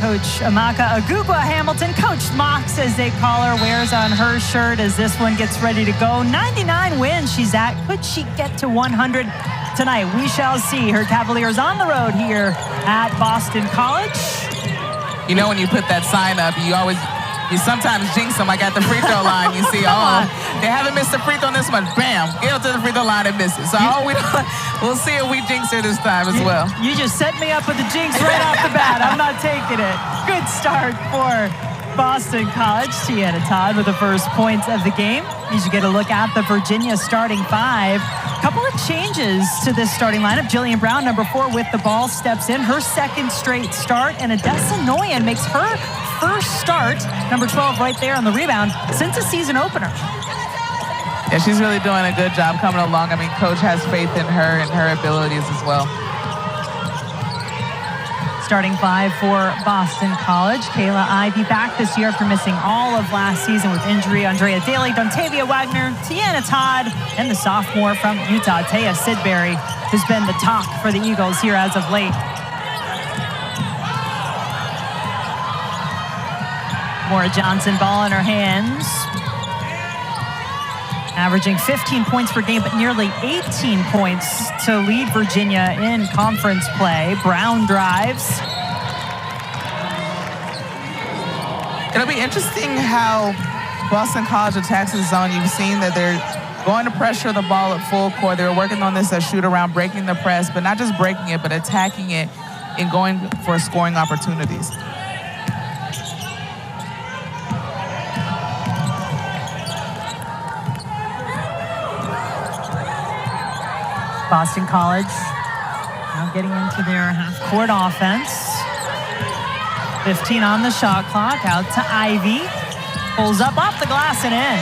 Coach Amaka Agugwa Hamilton, Coach Mox as they call her, wears on her shirt as this one gets ready to go. 99 wins she's at. Could she get to 100 tonight? We shall see. Her Cavaliers on the road here at Boston College. You know, when you put that sign up, you sometimes jinx them, like at the free throw line. You see, oh, they haven't missed a free throw on this one. Bam, get up to the free throw line and miss it. So we'll see if we jinx her this time as well. You just set me up with the jinx right off the bat. I'm not taking it. Good start for Boston College. Tiana Todd with the first points of the game. You should get a look at the Virginia starting five. Couple of changes to this starting lineup. Jillian Brown, number 4, with the ball, steps in. Her second straight start. And Odessa Noyan makes her first start, number 12 right there on the rebound, since the season opener. Yeah, she's really doing a good job coming along. I mean, Coach has faith in her and her abilities as well. Starting five for Boston College. Kayla Ivey back this year after missing all of last season with injury. Andrea Daley, Dontavia Wagner, Tiana Todd, and the sophomore from Utah, Taya Sidbury, who's been the talk for the Eagles here as of late. Maura Johnson, ball in her hands. Averaging 15 points per game, but nearly 18 points to lead Virginia in conference play. Brown drives. It'll be interesting how Boston College attacks the zone. You've seen that they're going to pressure the ball at full court. They were working on this shoot around, breaking the press, but not just breaking it, but attacking it and going for scoring opportunities. Boston College now getting into their half-court offense. 15 on the shot clock. Out to Ivy. Pulls up off the glass and in.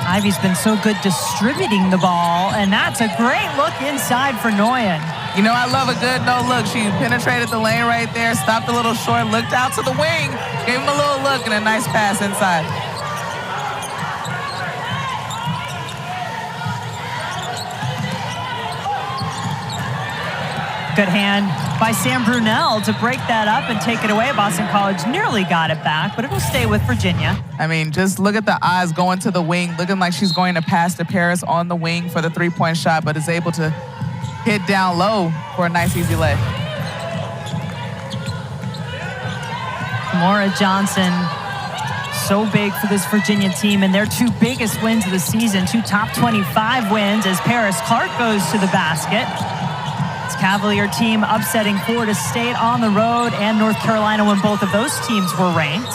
Ivy's been so good distributing the ball, and that's a great look inside for Noyan. You know, I love a good no-look. She penetrated the lane right there, stopped a little short, looked out to the wing, gave him a little look, and a nice pass inside. Good hand by Sam Brunel to break that up and take it away. Boston College nearly got it back, but it will stay with Virginia. I mean, just look at the eyes going to the wing, looking like she's going to pass to Paris on the wing for the three-point shot, but is able to hit down low for a nice, easy lay. Maura Johnson, so big for this Virginia team, and their 2 biggest wins of the season, 2 top 25 wins as Paris Clark goes to the basket. This Cavalier team upsetting Florida State on the road and North Carolina when both of those teams were ranked.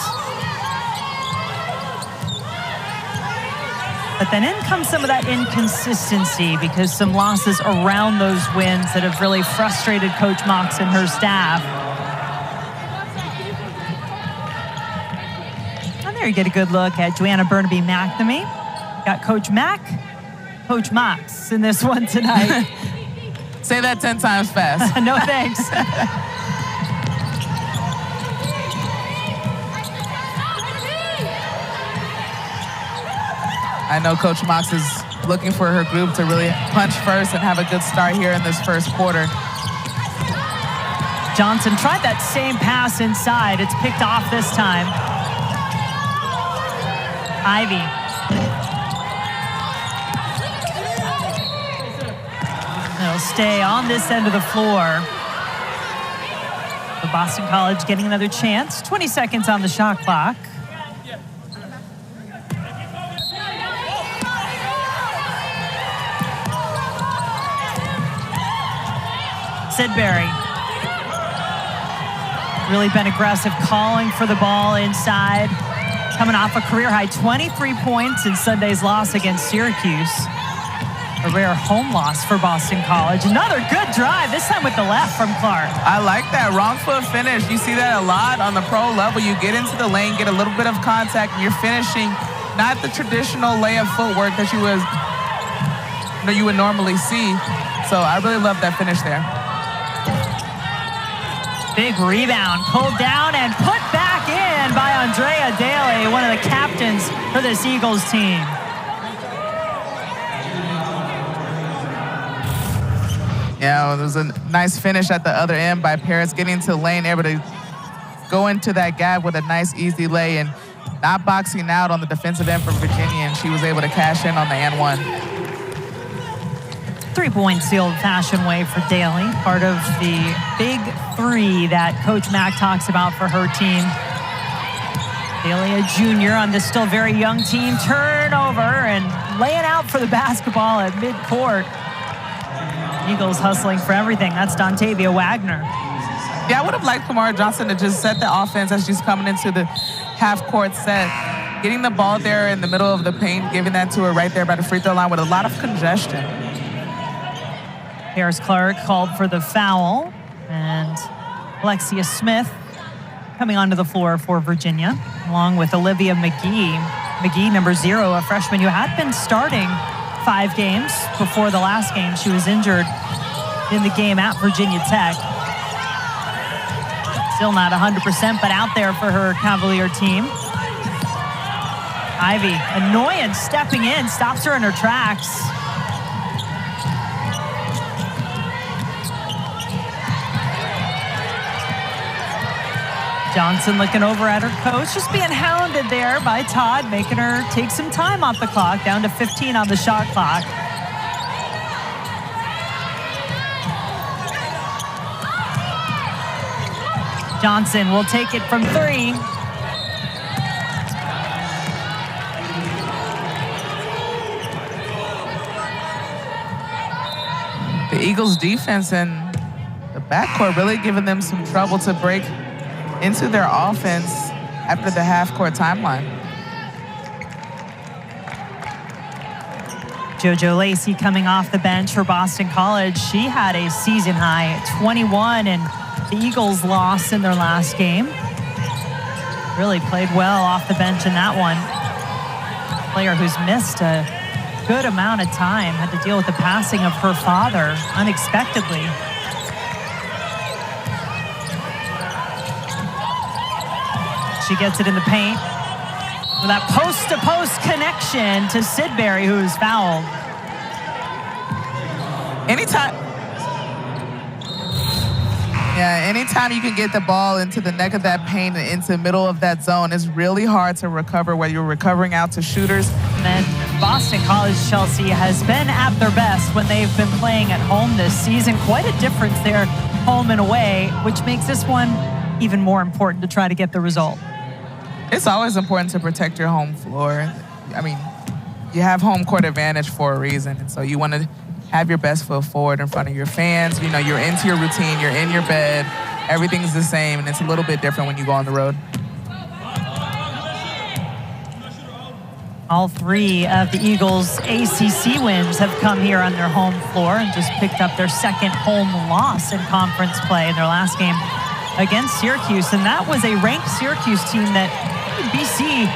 But then in comes some of that inconsistency because some losses around those wins that have really frustrated Coach Mox and her staff. And there you get a good look at Joanna Burnaby McNamee. Got Coach Mac, Coach Mox in this one tonight. Say that 10 times fast. No thanks. I know Coach Mox is looking for her group to really punch first and have a good start here in this first quarter. Johnson tried that same pass inside. It's picked off this time. Ivy. It'll stay on this end of the floor. The Boston College getting another chance. 20 seconds on the shot clock. Sidbury. Really been aggressive, calling for the ball inside. Coming off a career-high 23 points in Sunday's loss against Syracuse. A rare home loss for Boston College. Another good drive, this time with the left from Clark. I like that wrong foot finish. You see that a lot on the pro level. You get into the lane, get a little bit of contact, and you're finishing not the traditional layup footwork that you would normally see. So I really love that finish there. Big rebound, pulled down and put back in by Andrea Daley, one of the captains for this Eagles team. Yeah, it was a nice finish at the other end by Paris, getting to the lane, able to go into that gap with a nice, easy lay and not boxing out on the defensive end for Virginia, and she was able to cash in on the and one. 3 points the old-fashioned way for Daley, part of the big three that Coach Mack talks about for her team. Daley, a junior on this still very young team, turnover and laying out for the basketball at midcourt. Eagles hustling for everything. That's Dontavia Wagner. Yeah, I would have liked Kamara Johnson to just set the offense as she's coming into the half-court set. Getting the ball there in the middle of the paint, giving that to her right there by the free throw line with a lot of congestion. Harris Clark called for the foul, and Alexia Smith coming onto the floor for Virginia, along with Olivia McGee. McGee, number 0, a freshman who had been starting 5 games before the last game. She was injured in the game at Virginia Tech. Still not 100%, but out there for her Cavalier team. Ivy, annoyance, stepping in, stops her in her tracks. Johnson looking over at her coach, just being hounded there by Todd, making her take some time off the clock, down to 15 on the shot clock. Johnson will take it from 3. The Eagles' defense and the backcourt really giving them some trouble to break into their offense after the half-court timeline. JoJo Lacey coming off the bench for Boston College. She had a season high 21, and the Eagles lost in their last game. Really played well off the bench in that one. Player who's missed a good amount of time, had to deal with the passing of her father unexpectedly. She gets it in the paint with that post-to-post connection to Sidbury, who is fouled. Anytime you can get the ball into the neck of that paint and into the middle of that zone, it's really hard to recover, whether you're recovering out to shooters. And then Boston College Chelsea has been at their best when they've been playing at home this season. Quite a difference there, home and away, which makes this one even more important to try to get the result. It's always important to protect your home floor. I mean, you have home court advantage for a reason, and so you want to have your best foot forward in front of your fans. You know, you're into your routine, you're in your bed, everything's the same, and it's a little bit different when you go on the road. All 3 of the Eagles' ACC wins have come here on their home floor and just picked up their second home loss in conference play in their last game against Syracuse. And that was a ranked Syracuse team that BC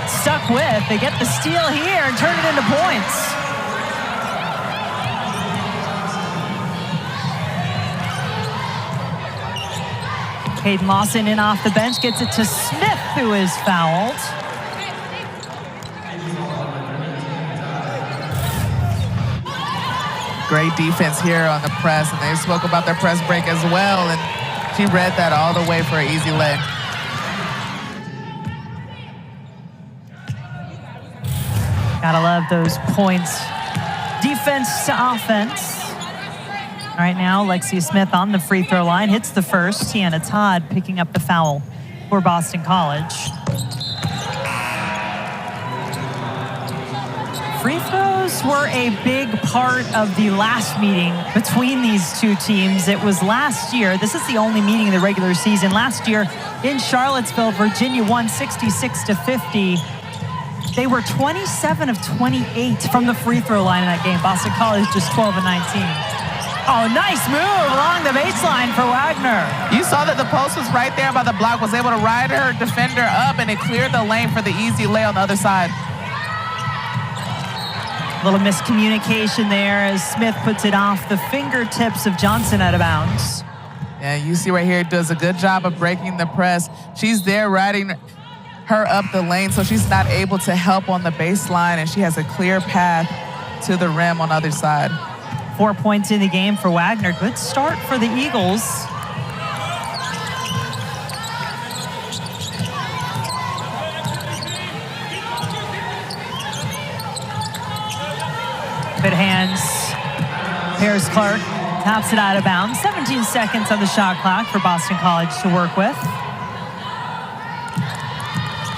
stuck with. They get the steal here and turn it into points. Caden Lawson in off the bench, gets it to Smith, who is fouled. Great defense here on the press, and they spoke about their press break as well, and she read that all the way for an easy lay. Gotta love those points. Defense to offense. All right, now Alexia Smith on the free throw line, hits the first. Tiana Todd picking up the foul for Boston College. Free throws were a big part of the last meeting between these two teams. It was last year. This is the only meeting in the regular season. Last year in Charlottesville, Virginia won 66-50. They were 27 of 28 from the free throw line in that game. Boston College just 12 of 19. Oh, nice move along the baseline for Wagner. You saw that the post was right there by the block, was able to ride her defender up, and it cleared the lane for the easy lay on the other side. A little miscommunication there as Smith puts it off the fingertips of Johnson out of bounds. Yeah, you see right here, it does a good job of breaking the press. She's there riding her up the lane, so she's not able to help on the baseline, and she has a clear path to the rim on the other side. 4 points in the game for Wagner. Good start for the Eagles. Good hands. Paris Clark taps it out of bounds. 17 seconds on the shot clock for Boston College to work with.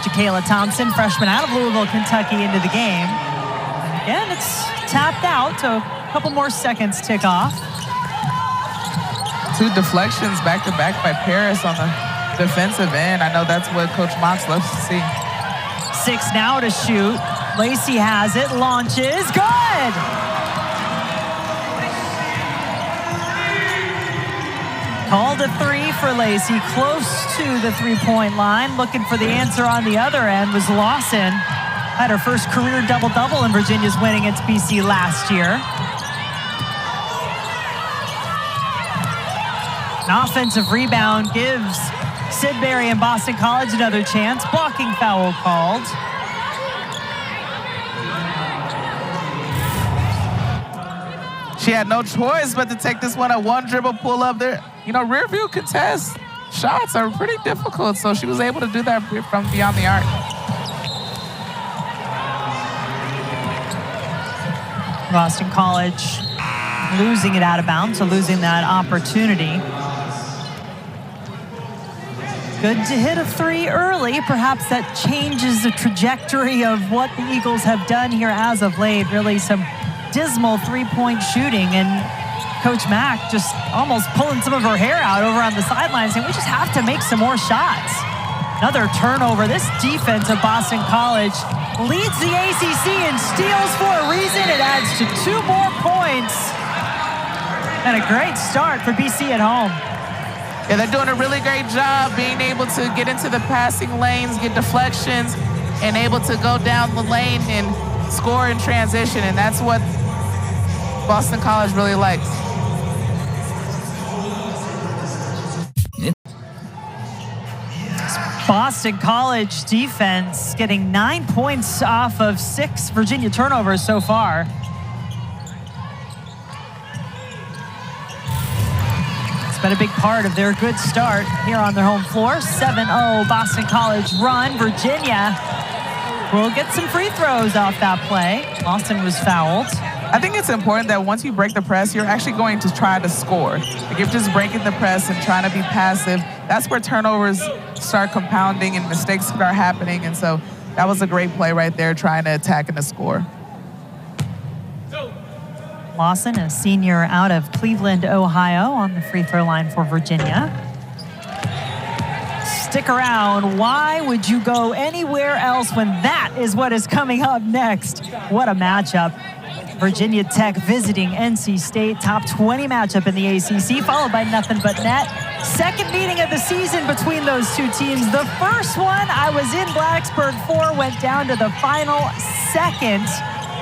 Ja'Kayla Thompson, freshman out of Louisville, Kentucky, into the game. And again, it's tapped out, so a couple more seconds tick off. 2 deflections back-to-back by Paris on the defensive end. I know that's what Coach Mox loves to see. 6 now to shoot. Lacey has it, launches, good! Called a 3 for Lacey, close to the three-point line. Looking for the answer on the other end was Lawson. Had her first career double-double in Virginia's win against BC last year. An offensive rebound gives Sidbury and Boston College another chance. Blocking foul called. She had no choice but to take this one, a one dribble pull up there. You know, rear view contest shots are pretty difficult, so she was able to do that from beyond the arc. Boston College losing it out of bounds, so losing that opportunity. Good to hit a 3 early. Perhaps that changes the trajectory of what the Eagles have done here as of late. Really some dismal three-point shooting, and Coach Mack just almost pulling some of her hair out over on the sidelines, saying we just have to make some more shots. Another turnover. This defense of Boston College leads the ACC in steals for a reason. It adds to 2 more points. And a great start for BC at home. Yeah, they're doing a really great job being able to get into the passing lanes, get deflections, and able to go down the lane and score in transition. And that's what Boston College really likes. Boston College defense getting 9 points off of 6 Virginia turnovers so far. It's been a big part of their good start here on their home floor. 7-0 Boston College run. Virginia will get some free throws off that play. Austin was fouled. I think it's important that once you break the press, you're actually going to try to score. Like, if you're just breaking the press and trying to be passive, that's where turnovers start compounding and mistakes start happening. And so that was a great play right there, trying to attack and to score. Lawson, a senior out of Cleveland, Ohio, on the free throw line for Virginia. Stick around. Why would you go anywhere else when that is what is coming up next? What a matchup. Virginia Tech visiting NC State, top 20 matchup in the ACC, followed by nothing but net. Second meeting of the season between those two teams. The first one, I was in Blacksburg for, went down to the final second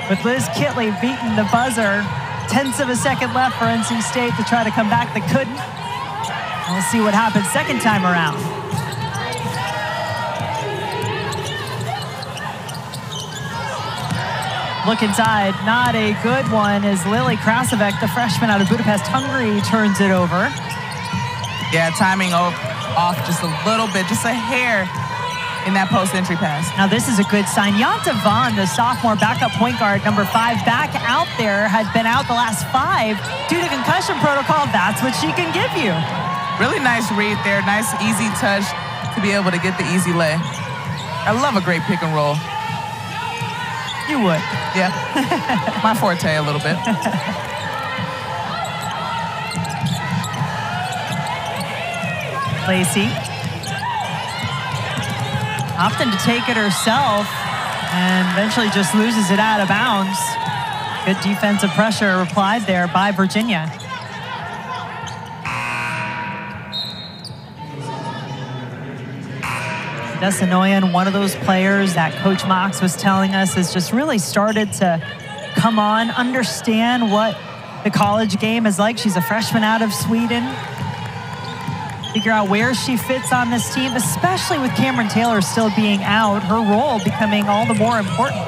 with Liz Kitley beating the buzzer. Tenths of a second left for NC State to try to come back. They couldn't. We'll see what happens second time around. Look inside, not a good one as Lily Krasovec, the freshman out of Budapest, Hungary, turns it over. Yeah, timing off just a little bit, just a hair in that post-entry pass. Now this is a good sign. Yonta Vaughn, the sophomore backup point guard, number 5, back out there, had been out the last 5 due to concussion protocol. That's what she can give you. Really nice read there, nice easy touch to be able to get the easy lay. I love a great pick and roll. You would. Yeah, my forte a little bit. Lacey. Opting to take it herself and eventually just loses it out of bounds. Good defensive pressure applied there by Virginia. Desanoyan, one of those players that Coach Mox was telling us has just really started to come on, understand what the college game is like. She's a freshman out of Sweden. Figure out where she fits on this team, especially with Cameron Taylor still being out, her role becoming all the more important.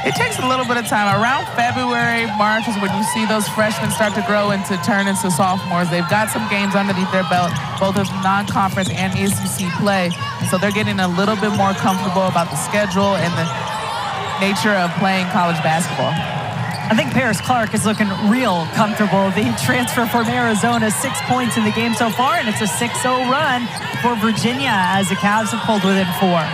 It takes a little bit of time. Around February, March is when you see those freshmen start to grow into turn into sophomores. They've got some games underneath their belt, both of non-conference and ACC play. And so they're getting a little bit more comfortable about the schedule and the nature of playing college basketball. I think Paris Clark is looking real comfortable. The transfer from Arizona, 6 points in the game so far, and it's a 6-0 run for Virginia as the Cavs have pulled within 4.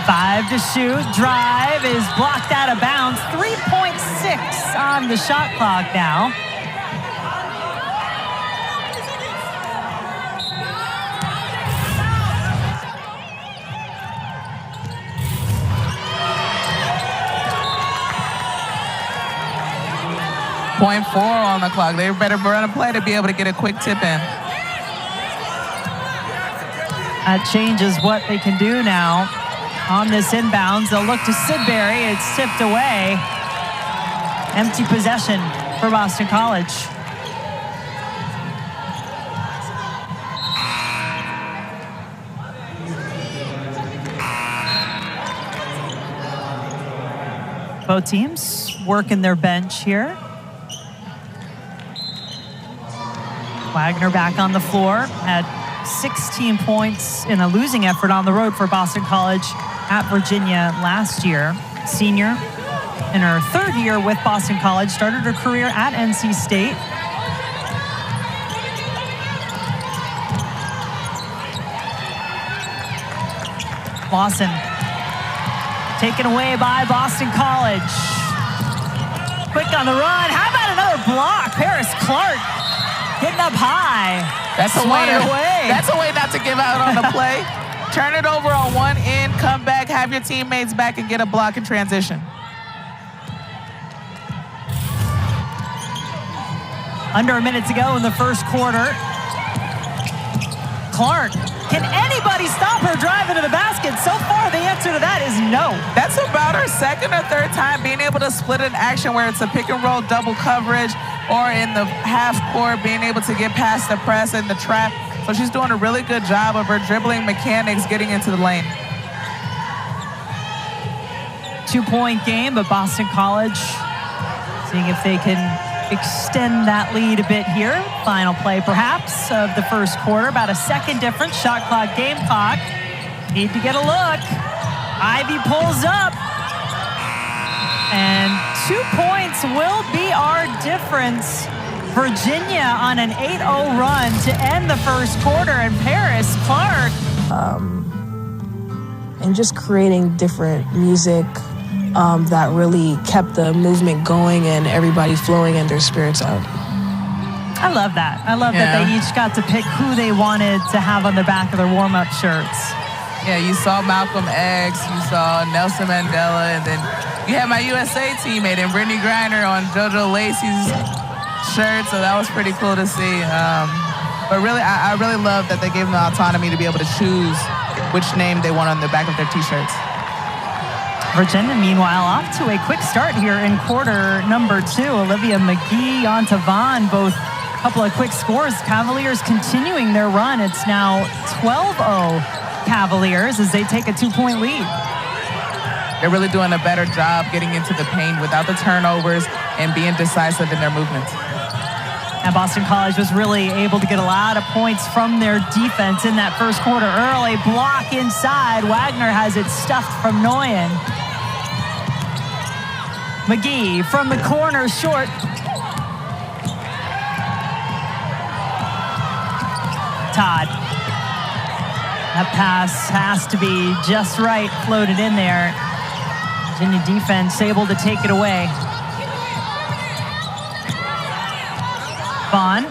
Five to shoot, drive is blocked out of bounds. 3.6 on the shot clock now. .4 on the clock. They better run a play to be able to get a quick tip in. That changes what they can do now. On this inbounds, they'll look to Sidbury. It's tipped away. Empty possession for Boston College. Both teams working their bench here. Wagner back on the floor at 16 points in a losing effort on the road for Boston College at Virginia last year. Senior in her 3rd year with Boston College, started her career at NC State. Lawson taken away by Boston College. Quick on the run. How about another block? Paris Clark getting up high. That's a way not to give out on the play. Turn it over on one end, come back, have your teammates back, and get a block in transition. Under a minute to go in the first quarter. Clark, can anybody stop her driving to the basket? So far, the answer to that is no. That's about her 2nd or 3rd time being able to split an action where it's a pick and roll double coverage, or in the half court being able to get past the press and the trap. So she's doing a really good job of her dribbling mechanics getting into the lane. 2-point game, but Boston College seeing if they can extend that lead a bit here. Final play perhaps of the first quarter. About a second difference. Shot clock, game clock. Need to get a look. Ivy pulls up. And 2 points will be our difference. Virginia on an 8-0 run to end the first quarter, and Paris Clark. And just creating different music that really kept the movement going and everybody flowing and their spirits out. I love that. I love that they each got to pick who they wanted to have on the back of their warm-up shirts. Yeah, you saw Malcolm X, you saw Nelson Mandela, and then you had my USA teammate and Brittany Griner on JoJo Lacey's shirt, so that was pretty cool to see. But really, I really love that they gave them the autonomy to be able to choose which name they want on the back of their T-shirts. Virginia, meanwhile, off to a quick start here in quarter number 2. Olivia McGee, Yonta Vaughn, both a couple of quick scores. Cavaliers continuing their run. It's now 12-0 Cavaliers as they take a 2-point lead. They're really doing a better job getting into the paint without the turnovers and being decisive in their movements. And Boston College was really able to get a lot of points from their defense in that first quarter early. Block inside. Wagner has it stuffed from Nguyen. McGee from the corner, short. Todd. That pass has to be just right, floated in there. Virginia defense able to take it away. Vaughn.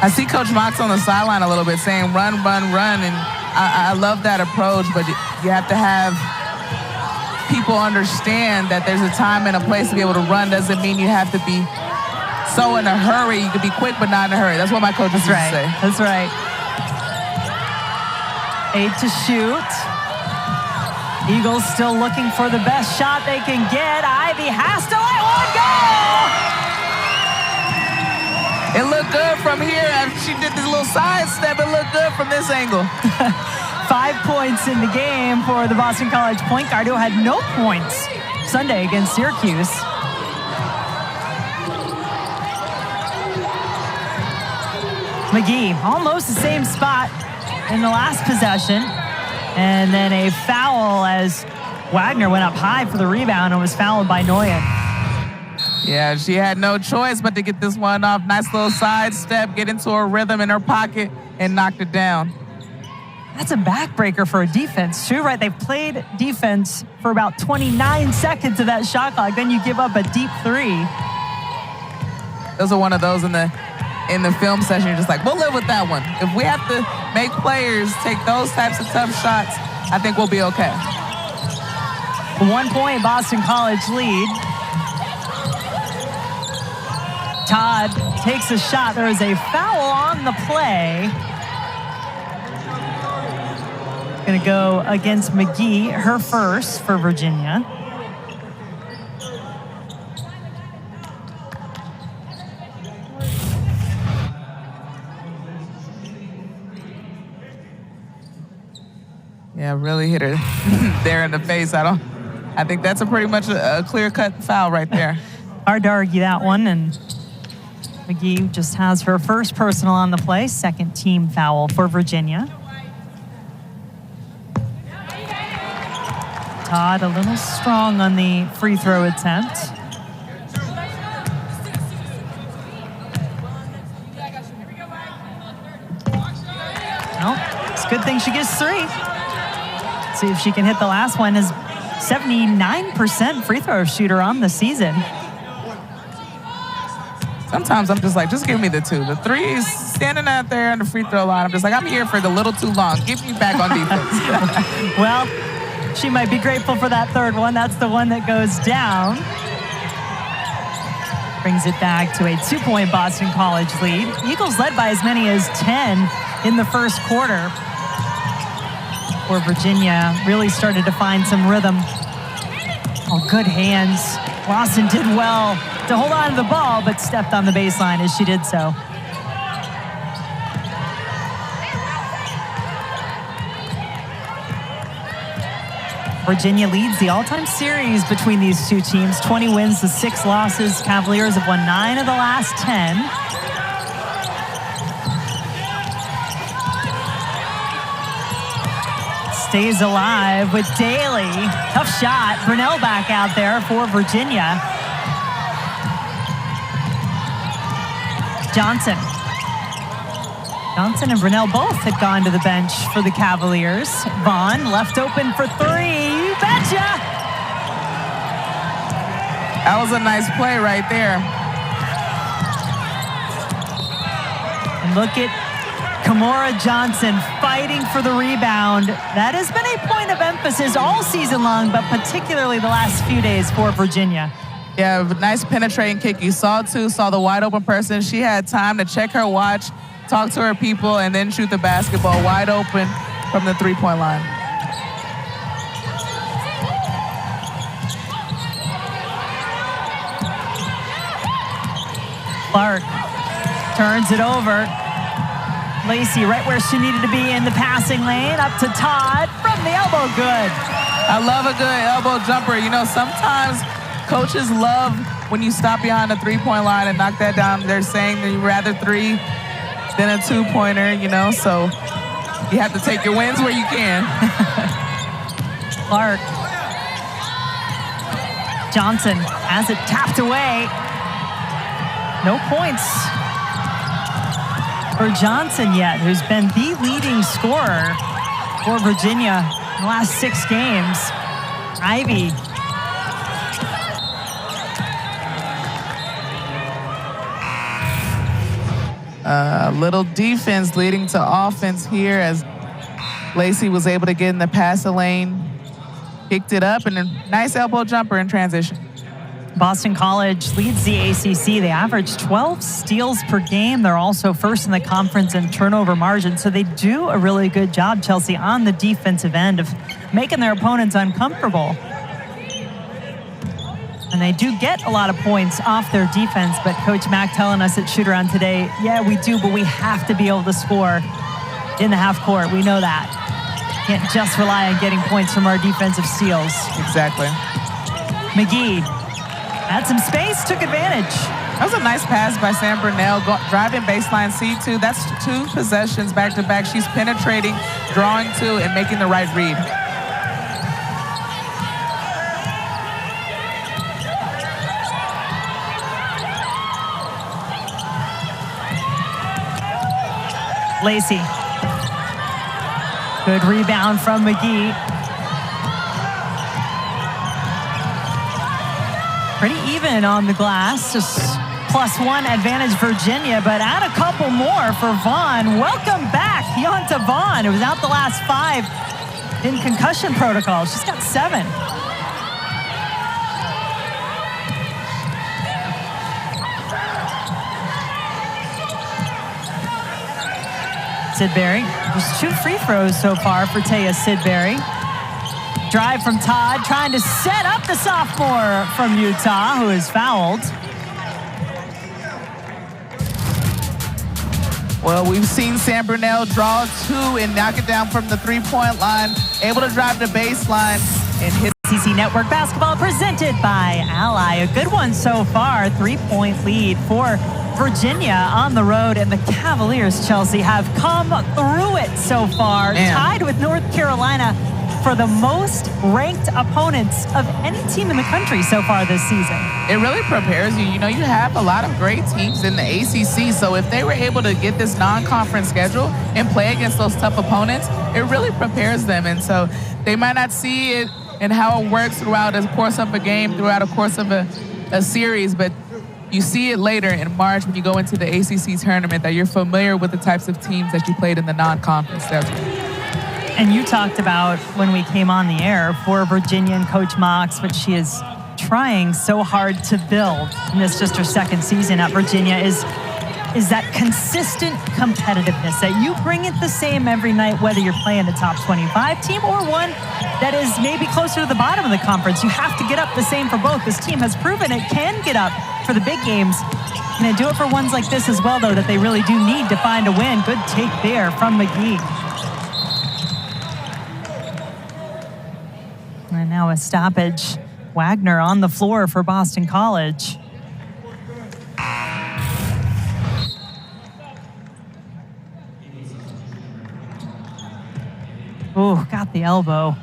I see Coach Mox on the sideline a little bit saying run, run, run, and I love that approach, but you have to have people understand that there's a time and a place to be able to run. Doesn't mean you have to be so in a hurry. You can be quick, but not in a hurry. That's what my coach used to say. That's right. 8 to shoot. Eagles still looking for the best shot they can get. Ivy has to let one go! It looked good from here. After she did this little sidestep, it looked good from this angle. 5 points in the game for the Boston College point guard, who had no points Sunday against Syracuse. McGee, almost the same spot in the last possession. And then a foul as Wagner went up high for the rebound and was fouled by Nguyen. Yeah, she had no choice but to get this one off. Nice little sidestep, get into her rhythm in her pocket, and knocked it down. That's a backbreaker for a defense, too, right? They've played defense for about 29 seconds of that shot clock. Then you give up a deep three. Those are one of those in the film session. You're just like, we'll live with that one. If we have to make players take those types of tough shots, I think we'll be okay. 1 point Boston College lead. Todd takes a shot. There is a foul on the play. Going to go against McGee, her first for Virginia. Yeah, really hit her there in the face. I think that's pretty much a clear-cut foul right there. Hard to argue that one, and McGee just has her first personal on the play, second team foul for Virginia. Todd a little strong on the free throw attempt. Well, it's a good thing she gets three. See if she can hit the last one. Is 79% free throw shooter on the season. Sometimes I'm just like, just give me the two. The three is standing out there on the free throw line. I'm just like, I'm here for the little too long. Get me back on defense. Well, she might be grateful for that third one. That's the one that goes down. Brings it back to a 2-point Boston College lead. Eagles led by as many as 10 in the first quarter, where Virginia really started to find some rhythm. Oh, good hands. Lawson did well to hold on to the ball, but stepped on the baseline as she did so. Virginia leads the all-time series between these two teams. 20 wins to 6 losses. Cavaliers have won 9 of the last 10. Stays alive with Daley. Tough shot. Brunell back out there for Virginia. Johnson and Brunell both had gone to the bench for the Cavaliers. Vaughn left open for three. You betcha! That was a nice play right there. And look at Kamora Johnson fighting for the rebound. That has been a point of emphasis all season long, but particularly the last few days for Virginia. Yeah, nice penetrating kick. You saw the wide open person. She had time to check her watch, talk to her people, and then shoot the basketball wide open from the three-point line. Clark turns it over. Lacey right where she needed to be in the passing lane. Up to Todd from the elbow. Good. I love a good elbow jumper. You know, sometimes coaches love when you stop behind the three-point line and knock that down. They're saying that you'd rather three than a two-pointer, you know, so you have to take your wins where you can. Clark. Johnson has it tapped away. No points for Johnson yet, who's been the leading scorer for Virginia in the last 6 games. Ivy. Little defense leading to offense here as Lacey was able to get in the passing lane, picked it up, and a nice elbow jumper in transition. Boston College leads the ACC. They average 12 steals per game. They're also first in the conference in turnover margin. So they do a really good job, Chelsea, on the defensive end of making their opponents uncomfortable. And they do get a lot of points off their defense. But Coach Mack telling us at shoot-around today, yeah, we do, but we have to be able to score in the half court. We know that. Can't just rely on getting points from our defensive steals. Exactly. McGee had some space, took advantage. That was a nice pass by Sam Burnell, driving baseline C2. That's 2 possessions back-to-back. She's penetrating, drawing to, and making the right read. Lacey. Good rebound from McGee. Pretty even on the glass, just +1 advantage Virginia, but add a couple more for Vaughn. Welcome back, Yonta Vaughn, who was out the last 5 in concussion protocol. She's got 7. Sidbury, just 2 free throws so far for Taya Sidbury. Drive from Todd, trying to set up the sophomore from Utah, who is fouled. Well, we've seen Sam Burnell draw 2 and knock it down from the 3-point line, able to drive the baseline and hit. ACC Network Basketball presented by Ally. A good one so far, 3-point lead for Virginia on the road, and the Cavaliers, Chelsea, have come through it so far. Man. Tied with North Carolina for the most ranked opponents of any team in the country so far this season. It really prepares you. You know, you have a lot of great teams in the ACC, so if they were able to get this non-conference schedule and play against those tough opponents, it really prepares them. And so they might not see it and how it works throughout the course of a game, throughout the course of a series, but you see it later in March when you go into the ACC tournament that you're familiar with the types of teams that you played in the non-conference schedule. And you talked about when we came on the air for Virginia and Coach Mox, which she is trying so hard to build, and this just her 2nd season at Virginia, is that consistent competitiveness, that you bring it the same every night, whether you're playing a top 25 team or one that is maybe closer to the bottom of the conference. You have to get up the same for both. This team has proven it can get up for the big games. And they do it for ones like this as well, though, that they really do need to find a win. Good take there from McGee. And now a stoppage. Wagner on the floor for Boston College. Ooh, got the elbow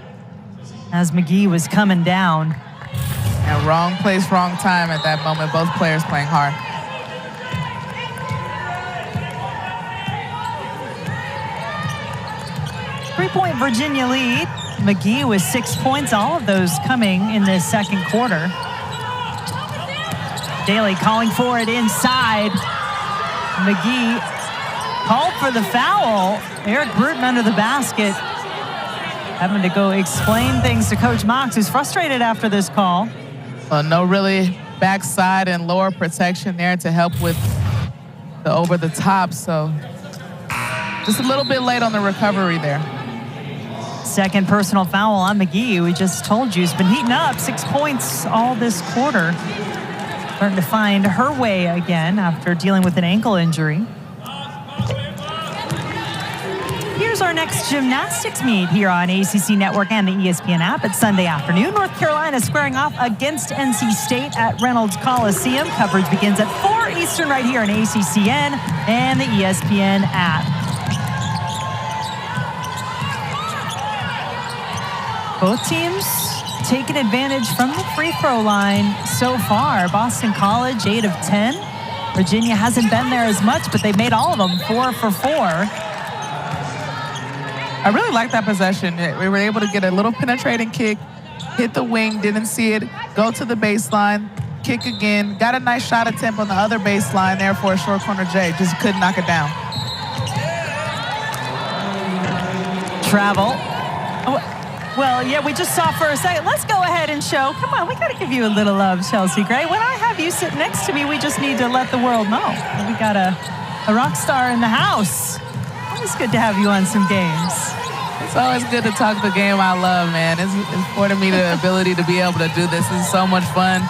as McGee was coming down. And wrong place, wrong time at that moment. Both players playing hard. Three-point Virginia lead. McGee with 6 points, all of those coming in this 2nd quarter. Daley calling for it inside. McGee called for the foul. Eric Bruton under the basket, having to go explain things to Coach Mox, who's frustrated after this call. Well, no really backside and lower protection there to help with the over the top. So just a little bit late on the recovery there. 2nd personal foul on McGee. We just told you, has been heating up. 6 points all this quarter. Starting to find her way again after dealing with an ankle injury. Here's our next gymnastics meet here on ACC Network and the ESPN app. It's Sunday afternoon. North Carolina squaring off against NC State at Reynolds Coliseum. Coverage begins at 4 Eastern right here on ACCN and the ESPN app. Both teams taking advantage from the free throw line so far. Boston College, 8 of 10. Virginia hasn't been there as much, but they've made all of them 4 for 4. I really like that possession. We were able to get a little penetrating kick, hit the wing, didn't see it, go to the baseline, kick again, got a nice shot attempt on the other baseline there for a short corner J, just couldn't knock it down. Travel. Oh, Well, yeah, we just saw for a second. Let's go ahead and show. Come on, we got to give you a little love, Chelsea Gray. When I have you sit next to me, we just need to let the world know. We got a rock star in the house. Always good to have you on some games. It's always good to talk the game I love, man. It's afforded me the ability to be able to do this. This is so much fun.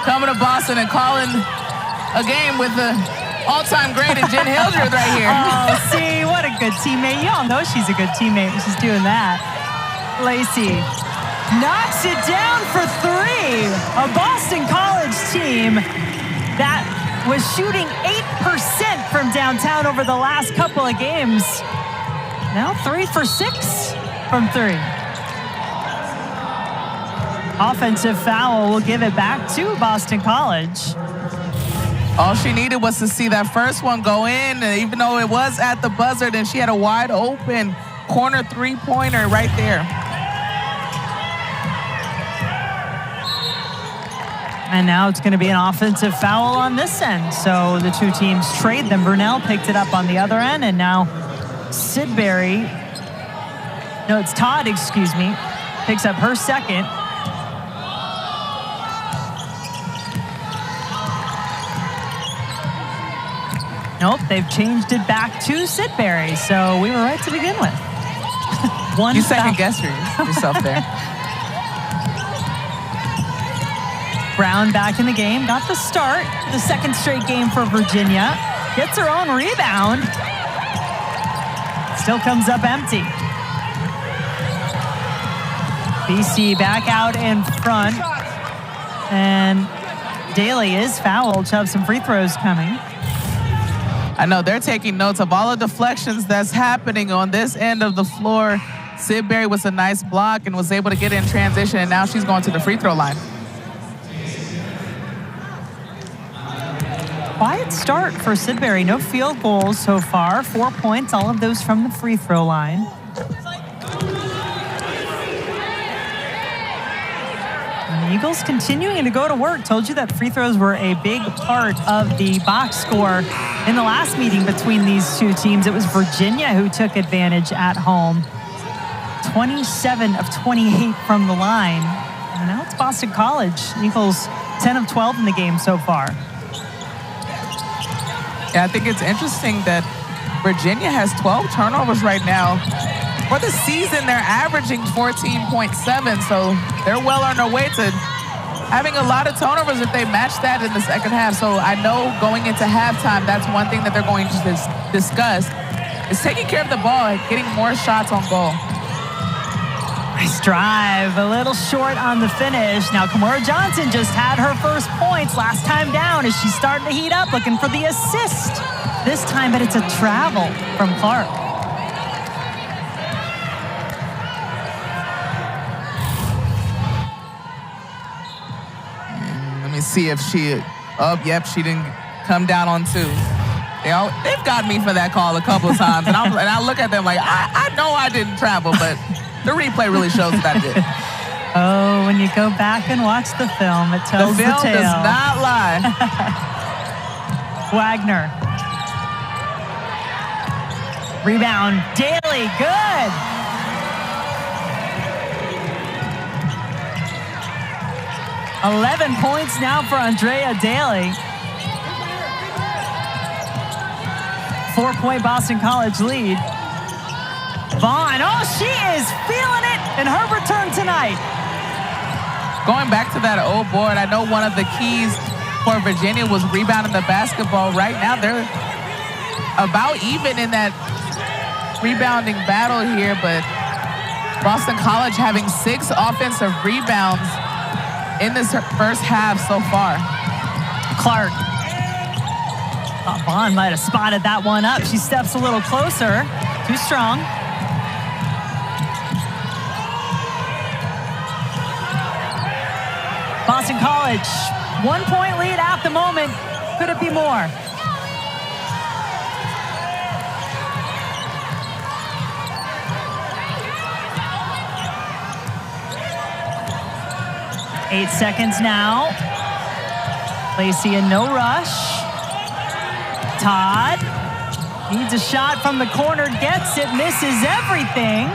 Coming to Boston and calling a game with the all-time great and Jen Hildreth right here. Oh, see, what a good teammate. You all know she's a good teammate when she's doing that. Lacey knocks it down for three. A Boston College team that was shooting 8% from downtown over the last couple of games. Now 3 for 6 from three. Offensive foul will give it back to Boston College. All she needed was to see that first one go in, and even though it was at the buzzer, then she had a wide open corner three-pointer right there. And now it's going to be an offensive foul on this end. So the two teams trade them. Brunel picked it up on the other end, and now Sidbury, no, it's Todd, excuse me, picks up her second. Nope, they've changed it back to Sidbury, so we were right to begin with. You second-guessed yourself there. Brown back in the game, got the start, the second straight game for Virginia. Gets her own rebound. Still comes up empty. BC back out in front. And Daley is fouled. She'll have some free throws coming. I know they're taking notes of all the deflections that's happening on this end of the floor. Sidbury was a nice block and was able to get in transition, and now she's going to the free throw line. Quiet start for Sidbury. No field goals so far. 4 points, all of those from the free throw line. And the Eagles continuing to go to work. Told you that free throws were a big part of the box score in the last meeting between these two teams. It was Virginia who took advantage at home. 27 of 28 from the line. And now it's Boston College. Eagles 10 of 12 in the game so far. Yeah, I think it's interesting that Virginia has 12 turnovers right now. For the season, they're averaging 14.7, so they're well on their way to having a lot of turnovers if they match that in the second half. So I know going into halftime, that's one thing that they're going to discuss is taking care of the ball and getting more shots on goal. Nice drive, a little short on the finish. Now Kimora Johnson just had her first points last time down as she's starting to heat up, looking for the assist. This time, but it's a travel from Clark. Let me see if she, yep, she didn't come down on two. They've got me for that call a couple of times, and I look at them like, I know I didn't travel, but the replay really shows that I did. Oh, when you go back and watch the film, it tells the tale. The film does not lie. Wagner. Rebound, Daley, good. $11 points now for Andrea Daley. 4-point Boston College lead. Vaughn, oh, she is feeling it in her return tonight. Going back to that old board, I know one of the keys for Virginia was rebounding the basketball. Right now, they're about even in that rebounding battle here, but Boston College having 6 offensive rebounds in this first half so far. Clark. Thought Vaughn might have spotted that one up. She steps a little closer. Too strong. Boston College, 1-point lead at the moment. Could it be more? Eight seconds now. Lacey in no rush. Todd needs a shot from the corner, gets it, misses everything.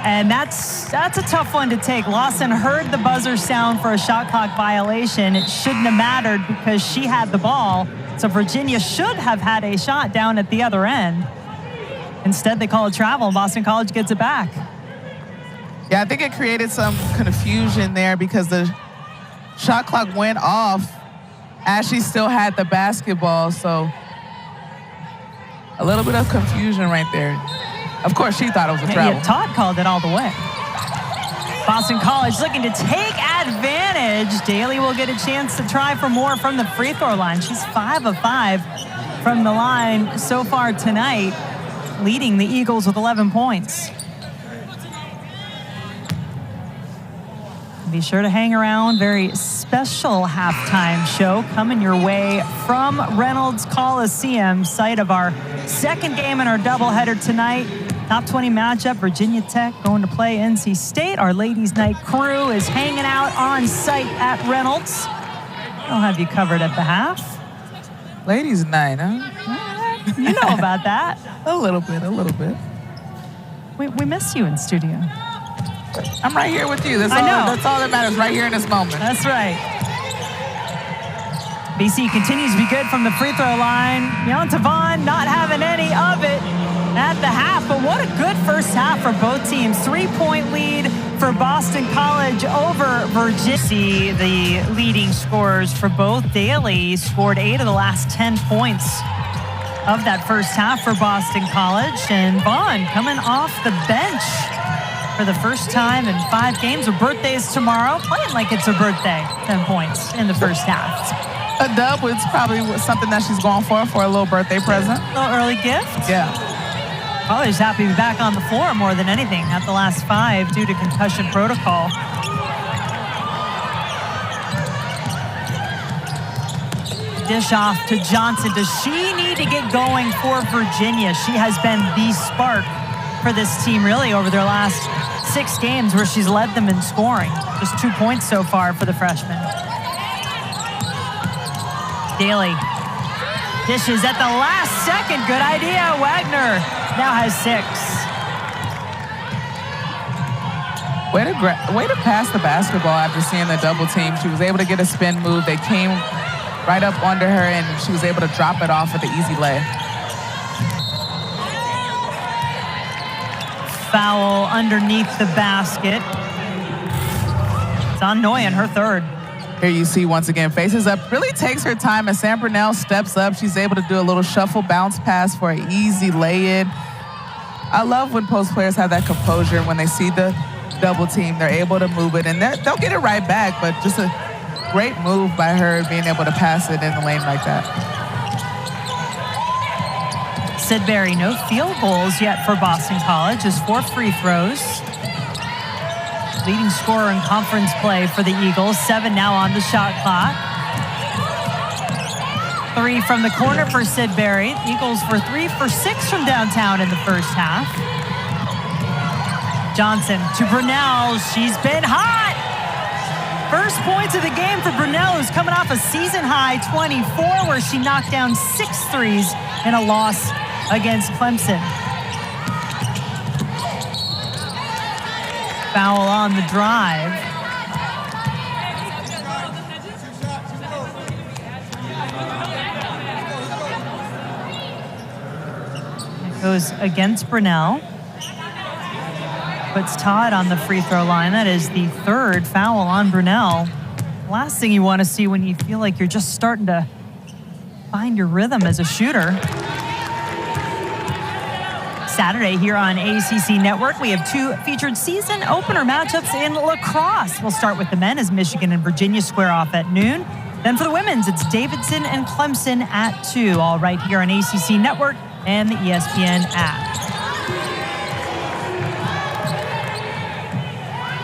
And that's a tough one to take. Lawson heard the buzzer sound for a shot clock violation. It shouldn't have mattered because she had the ball. So Virginia should have had a shot down at the other end. Instead, they call it travel, and Boston College gets it back. Yeah, I think it created some confusion there because the shot clock went off as she still had the basketball. So a little bit of confusion right there. Of course, she thought it was a travel. Yeah, Todd called it all the way. Boston College looking to take advantage. Daley will get a chance to try for more from the free throw line. She's 5 of 5 from the line so far tonight, leading the Eagles with 11 points. Be sure to hang around. Very special halftime show coming your way from Reynolds Coliseum, site of our second game in our doubleheader tonight. Top 20 matchup, Virginia Tech going to play NC State. Our ladies' night crew is hanging out on site at Reynolds. I'll have you covered at the half. Ladies' night, huh? You know about that. A little bit. We miss you in studio. I'm right here with you. That's all that matters right here in this moment. That's right. BC continues to be good from the free throw line. Yonta Vaughn not having any of it at the half, but what a good first half for both teams. 3-point lead for Boston College over Virginia. The leading scorers for both. Daley scored 8 of the last 10 points of that first half for Boston College, and Vaughn coming off the bench for the first time in 5 games. Her birthday is tomorrow. Playing like it's her birthday. 10 points in the first half. A dub was probably something that she's going for a little birthday present. A little early gift? Yeah. Probably just happy to be back on the floor more than anything at the last 5 due to concussion protocol. Dish off to Johnson. Does she need to get going for Virginia? She has been the spark for this team really over their last 6 games where she's led them in scoring. Just 2 points so far for the freshman. Daley dishes at the last second. Good idea. Wagner now has 6. Way to pass the basketball after seeing the double team. She was able to get a spin move. They came right up under her, and she was able to drop it off with the easy lay. Foul underneath the basket. It's on Noyan, her 3rd. Here you see once again, faces up, really takes her time as Sam Brunell steps up. She's able to do a little shuffle bounce pass for an easy lay-in. I love when post players have that composure. When they see the double team, they're able to move it, and they'll get it right back, but just a great move by her being able to pass it in the lane like that. Sidbury, no field goals yet for Boston College. Just 4 free throws. Leading scorer in conference play for the Eagles. 7 now on the shot clock. 3 from the corner for Sidbury. Eagles were 3 for 6 from downtown in the first half. Johnson to Brunell. She's been hot. First points of the game for Brunell, who's coming off a season-high 24, where she knocked down 6 threes in a loss against Clemson. Foul on the drive. It goes against Brunell. Puts Todd on the free throw line. That is the 3rd foul on Brunell. Last thing you want to see when you feel like you're just starting to find your rhythm as a shooter. Saturday here on ACC Network, we have 2 featured season opener matchups in lacrosse. We'll start with the men as Michigan and Virginia square off at noon. Then for the women's, it's Davidson and Clemson at 2, all right here on ACC Network and the ESPN app.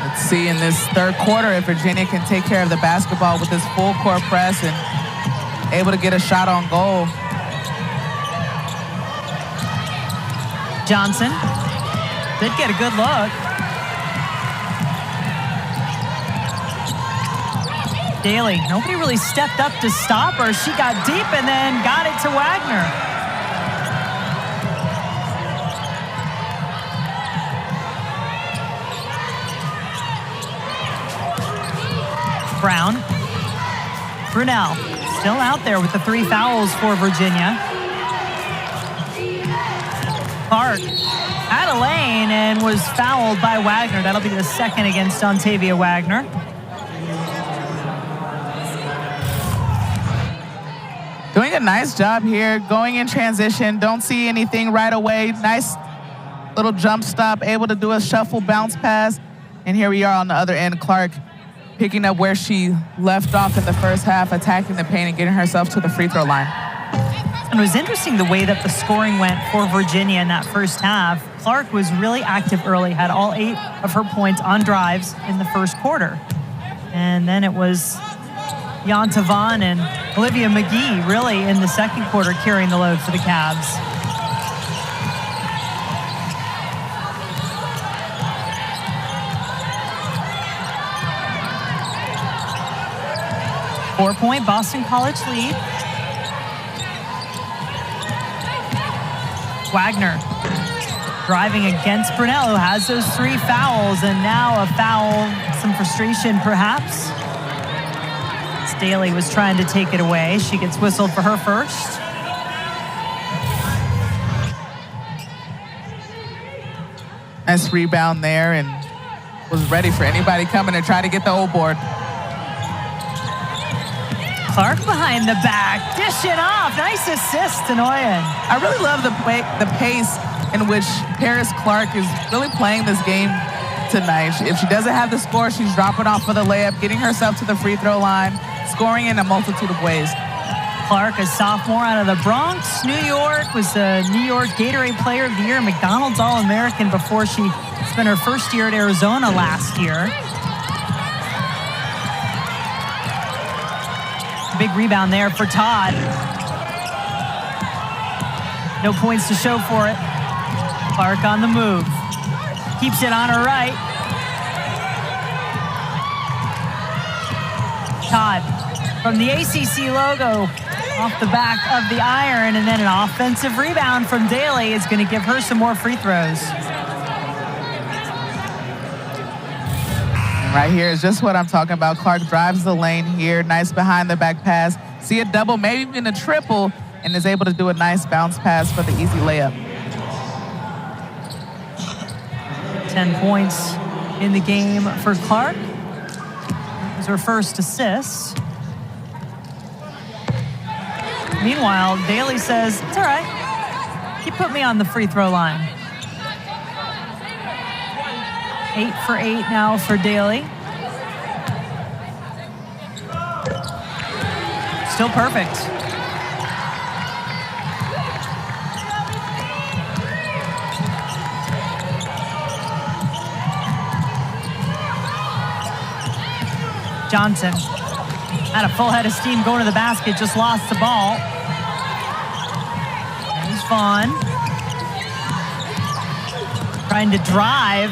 Let's see in this 3rd quarter if Virginia can take care of the basketball with this full court press and able to get a shot on goal. Johnson did get a good look. Daley, nobody really stepped up to stop her. She got deep and then got it to Wagner. Brown. Brunel still out there with the 3 fouls for Virginia. Clark had a lane and was fouled by Wagner. That'll be the second against Dontavia Wagner. Doing a nice job here, going in transition. Don't see anything right away. Nice little jump stop, able to do a shuffle bounce pass. And here we are on the other end, Clark picking up where she left off in the first half, attacking the paint and getting herself to the free throw line. And it was interesting the way that the scoring went for Virginia in that first half. Clark was really active early, had all 8 of her points on drives in the first quarter. And then it was Yonta Vaughn and Olivia McGee really in the second quarter carrying the load for the Cavs. Four-point Boston College lead. Wagner driving against Brunel, who has those 3 fouls, and now a foul, some frustration perhaps. As Daley was trying to take it away. She gets whistled for her first. Nice rebound there and was ready for anybody coming to try to get the old board. Clark behind the back, dishing off. Nice assist to Nguyen. I really love the pace in which Paris Clark is really playing this game tonight. If she doesn't have the score, she's dropping off for the layup, getting herself to the free throw line, scoring in a multitude of ways. Clark, a sophomore out of the Bronx, New York, was the New York Gatorade Player of the Year, McDonald's All-American before she spent her first year at Arizona last year. Big rebound there for Todd. No points to show for it. Clark on the move. Keeps it on her right. Todd from the ACC logo off the back of the iron, and then an offensive rebound from Daley is going to give her some more free throws. Right here is just what I'm talking about. Clark drives the lane here. Nice behind the back pass. See a double, maybe even a triple, and is able to do a nice bounce pass for the easy layup. 10 points in the game for Clark. It was her first assist. Meanwhile, Daley says, it's all right. You put me on the free throw line. 8 for 8 now for Daley. Still perfect. Johnson had a full head of steam going to the basket, just lost the ball. There's Vaughn. Trying to drive.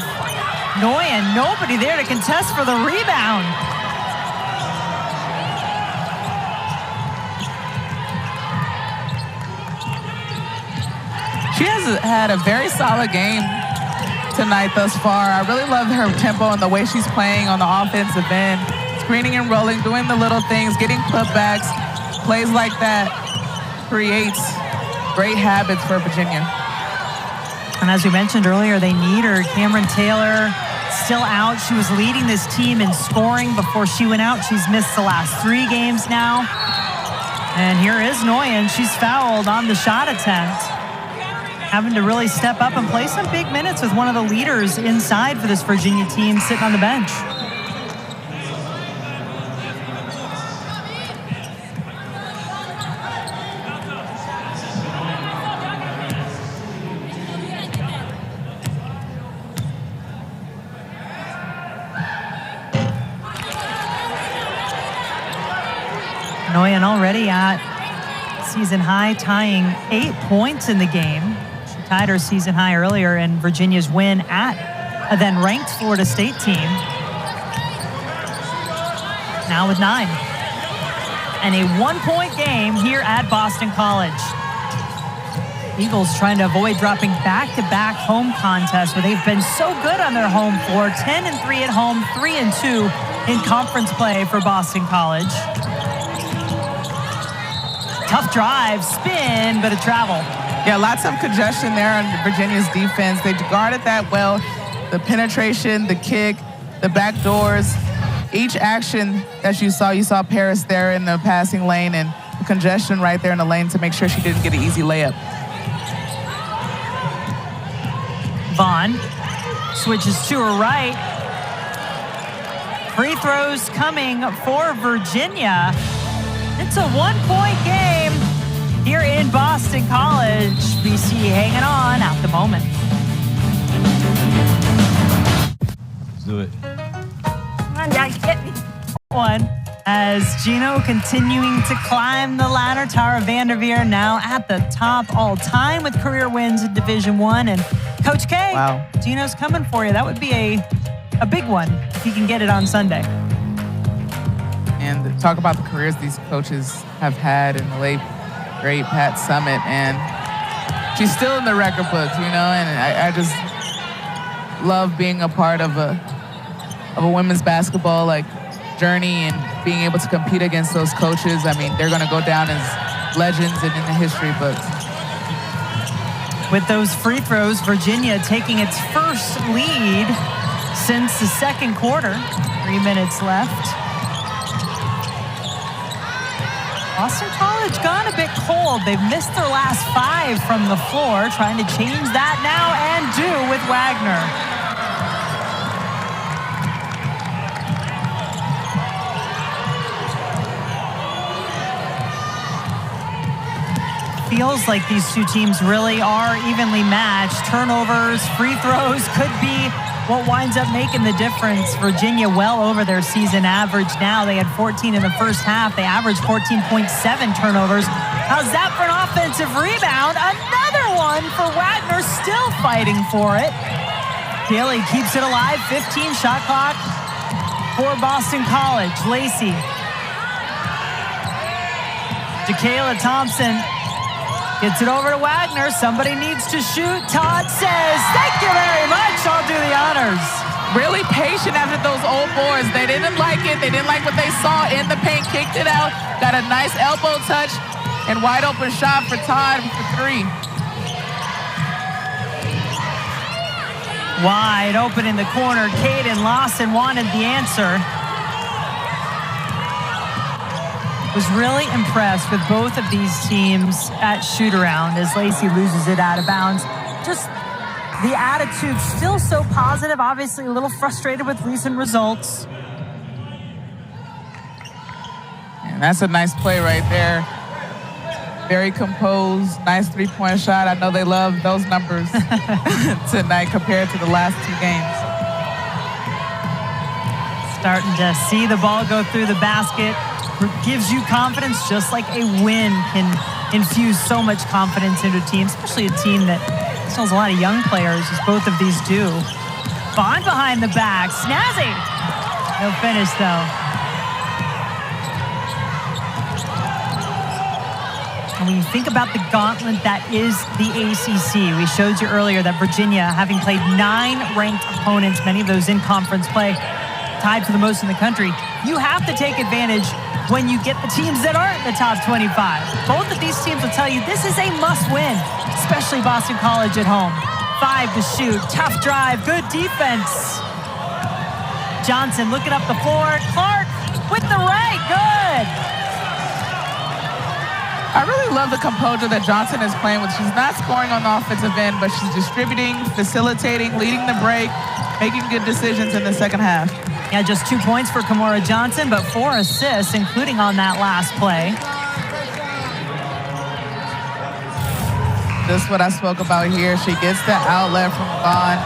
Nguyen, nobody there to contest for the rebound. She has had a very solid game tonight thus far. I really love her tempo and the way she's playing on the offensive end. Screening and rolling, doing the little things, getting putbacks. Plays like that creates great habits for Virginia. And as we mentioned earlier, they need her. Cameron Taylor still out. She was leading this team in scoring before she went out. She's missed the last 3 games now. And here is Nguyen. She's fouled on the shot attempt. Having to really step up and play some big minutes with one of the leaders inside for this Virginia team sitting on the bench. Nguyen already at season high, tying 8 points in the game. She tied her season high earlier in Virginia's win at a then ranked Florida State team. Now with 9. And a 1-point game here at Boston College. Eagles trying to avoid dropping back-to-back home contests where they've been so good on their home floor. 10-3 at home, 3-2 in conference play for Boston College. Tough drive, spin, but a travel. Yeah, lots of congestion there on Virginia's defense. They guarded that well. The penetration, the kick, the back doors, each action that you saw Paris there in the passing lane and the congestion right there in the lane to make sure she didn't get an easy layup. Vaughn switches to her right. Free throws coming for Virginia. It's a one-point game here in Boston College. BC hanging on at the moment. Let's do it. Come on, Jack, get me. One as Gino continuing to climb the ladder. Tara Vanderveer now at the top all-time with career wins in Division I. And Coach K, wow. Gino's coming for you. That would be a big one if he can get it on Sunday. And talk about the careers these coaches have had in the late, great Pat Summitt. And she's still in the record books, you know, and I just love being a part of a women's basketball like journey and being able to compete against those coaches. I mean, they're going to go down as legends and in the history books. With those free throws, Virginia taking its first lead since the second quarter. 3 minutes left. Boston College gone a bit cold. They've missed their last 5 from the floor, trying to change that now and do with Wagner. Feels like these two teams really are evenly matched. Turnovers, free throws could be what winds up making the difference. Virginia well over their season average now. They had 14 in the first half. They averaged 14.7 turnovers. How's that for an offensive rebound? Another one for Wagner, still fighting for it. Daley keeps it alive. 15 shot clock for Boston College. Lacey. Jakayla Thompson gets it over to Wagner. Somebody needs to shoot. Todd says, thank you very much. I'll do the honors. Really patient after those old boards. They didn't like it. They didn't like what they saw in the paint. Kicked it out. Got a nice elbow touch and wide open shot for Todd for 3. Wide open in the corner. Caden Lawson wanted the answer. Was really impressed with both of these teams at shoot-around as Lacey loses it out of bounds. Just the attitude still so positive, obviously a little frustrated with recent results. And that's a nice play right there. Very composed, nice three-point shot. I know they love those numbers tonight compared to the last 2 games. Starting to see the ball go through the basket. Gives you confidence, just like a win can infuse so much confidence into a team, especially a team that still has a lot of young players, as both of these do. Vaughn behind the back, snazzy. No finish, though. And when you think about the gauntlet that is the ACC, we showed you earlier that Virginia, having played 9 ranked opponents, many of those in conference play, tied for the most in the country, you have to take advantage when you get the teams that aren't in the top 25. Both of these teams will tell you this is a must-win, especially Boston College at home. 5 to shoot, tough drive, good defense. Johnson looking up the floor. Clark with the right, good. I really love the composure that Johnson is playing with. She's not scoring on the offensive end, but she's distributing, facilitating, leading the break, making good decisions in the second half. Yeah, just 2 points for Kamora Johnson, but 4 assists, including on that last play. This is what I spoke about here. She gets the outlet from Vaughn.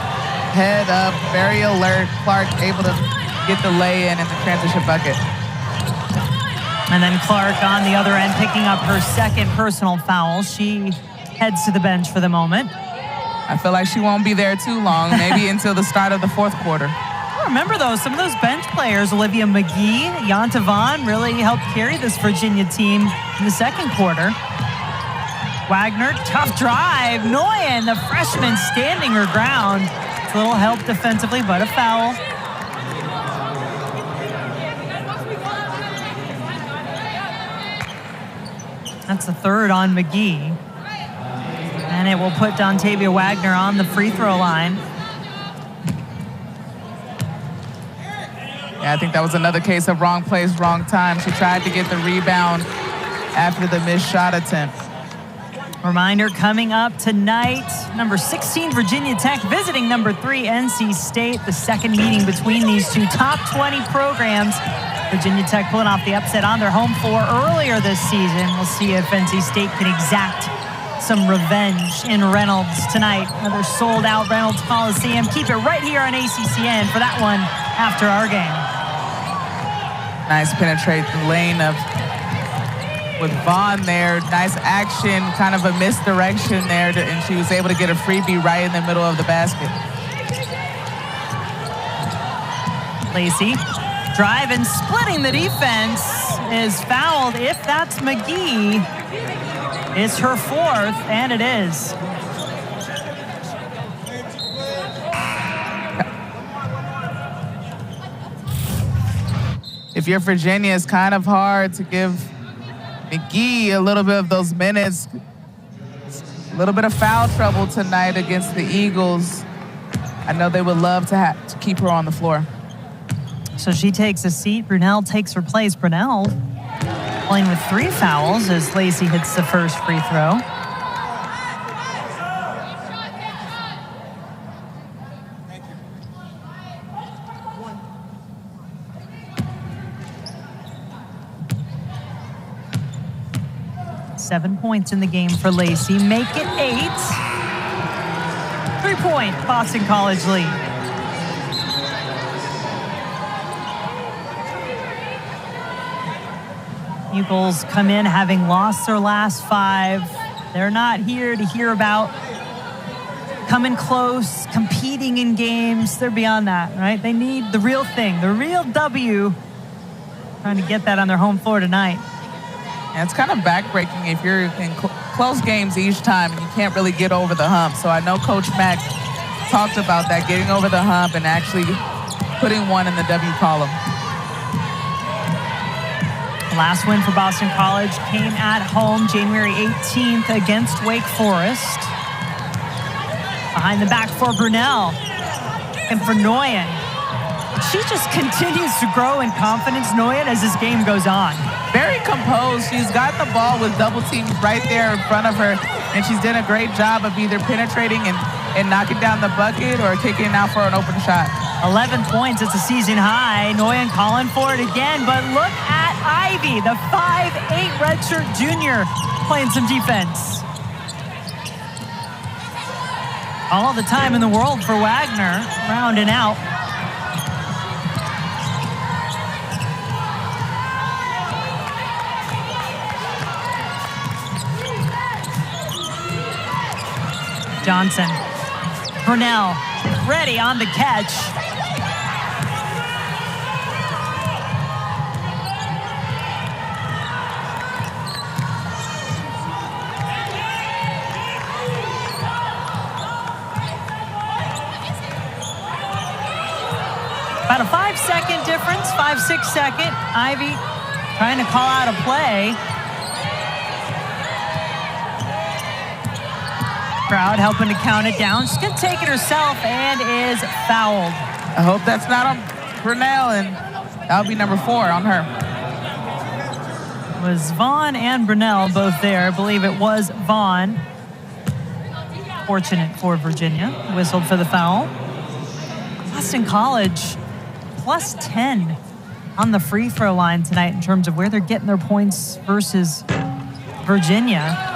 Head up, very alert. Clark able to get the lay-in and the transition bucket. And then Clark on the other end picking up her second personal foul. She heads to the bench for the moment. I feel like she won't be there too long, maybe until the start of the 4th quarter. Remember, though, some of those bench players, Olivia McGee, Yonta Vaughn, really helped carry this Virginia team in the second quarter. Wagner, tough drive. Nguyen, the freshman, standing her ground. It's a little help defensively, but a foul. That's the third on McGee. And it will put Dontavia Wagner on the free throw line. Yeah, I think that was another case of wrong place, wrong time. She tried to get the rebound after the missed shot attempt. Reminder coming up tonight, number 16 Virginia Tech visiting number 3 NC State, the second meeting between these two top 20 programs. Virginia Tech pulling off the upset on their home floor earlier this season. We'll see if NC State can exact some revenge in Reynolds tonight. Another sold-out Reynolds Coliseum. Keep it right here on ACCN for that one after our game. Nice penetrate the lane with Vaughn there. Nice action, kind of a misdirection there, and she was able to get a freebie right in the middle of the basket. Lacey driving, splitting the defense, is fouled. If that's McGee, it's her fourth, and it is. If you're Virginia, it's kind of hard to give McGee a little bit of those minutes. A little bit of foul trouble tonight against the Eagles. I know they would love to keep her on the floor. So she takes a seat. Brunel takes her place. Brunel playing with 3 fouls as Lacey hits the first free throw. Seven points in the game for Lacey. Make it 8. 3-point Boston College lead. Eagles come in having lost their last 5. They're not here to hear about coming close, competing in games. They're beyond that, right? They need the real thing, the real W. Trying to get that on their home floor tonight. And it's kind of backbreaking if you're in close games each time and you can't really get over the hump. So I know Coach Mack talked about that, getting over the hump and actually putting one in the W column. The last win for Boston College came at home January 18th against Wake Forest. Behind the back for Brunel and for Nguyen. She just continues to grow in confidence, Nguyen, as this game goes on. Very composed. She's got the ball with double teams right there in front of her, and she's done a great job of either penetrating and knocking down the bucket or kicking it out for an open shot. 11 points, it's a season high. Nguyen calling for it again, but look at Ivy, the 5'8" redshirt junior, playing some defense. All the time in the world for Wagner, rounding out. Johnson, Brunel, ready on the catch. About a 5-second difference, 5-6 second. Ivy trying to call out a play. Crowd helping to count it down. She's going to take it herself and is fouled. I hope that's not on Brunel, and that'll be number 4 on her. It was Vaughn and Brunel both there. I believe it was Vaughn. Fortunate for Virginia. Whistled for the foul. Boston College plus 10 on the free throw line tonight in terms of where they're getting their points versus Virginia.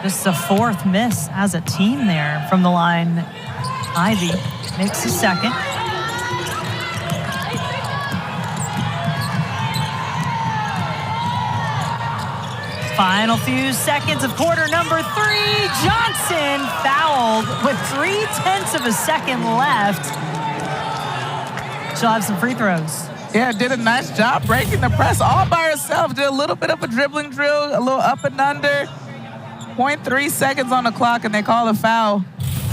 Just the 4th miss as a team there from the line. Ivy makes the second. Final few seconds of quarter number 3. Johnson fouled with 0.3 of a second left. She'll have some free throws. Yeah, did a nice job breaking the press all by herself. Did a little bit of a dribbling drill, a little up and under. 0.3 seconds on the clock, and they call a foul.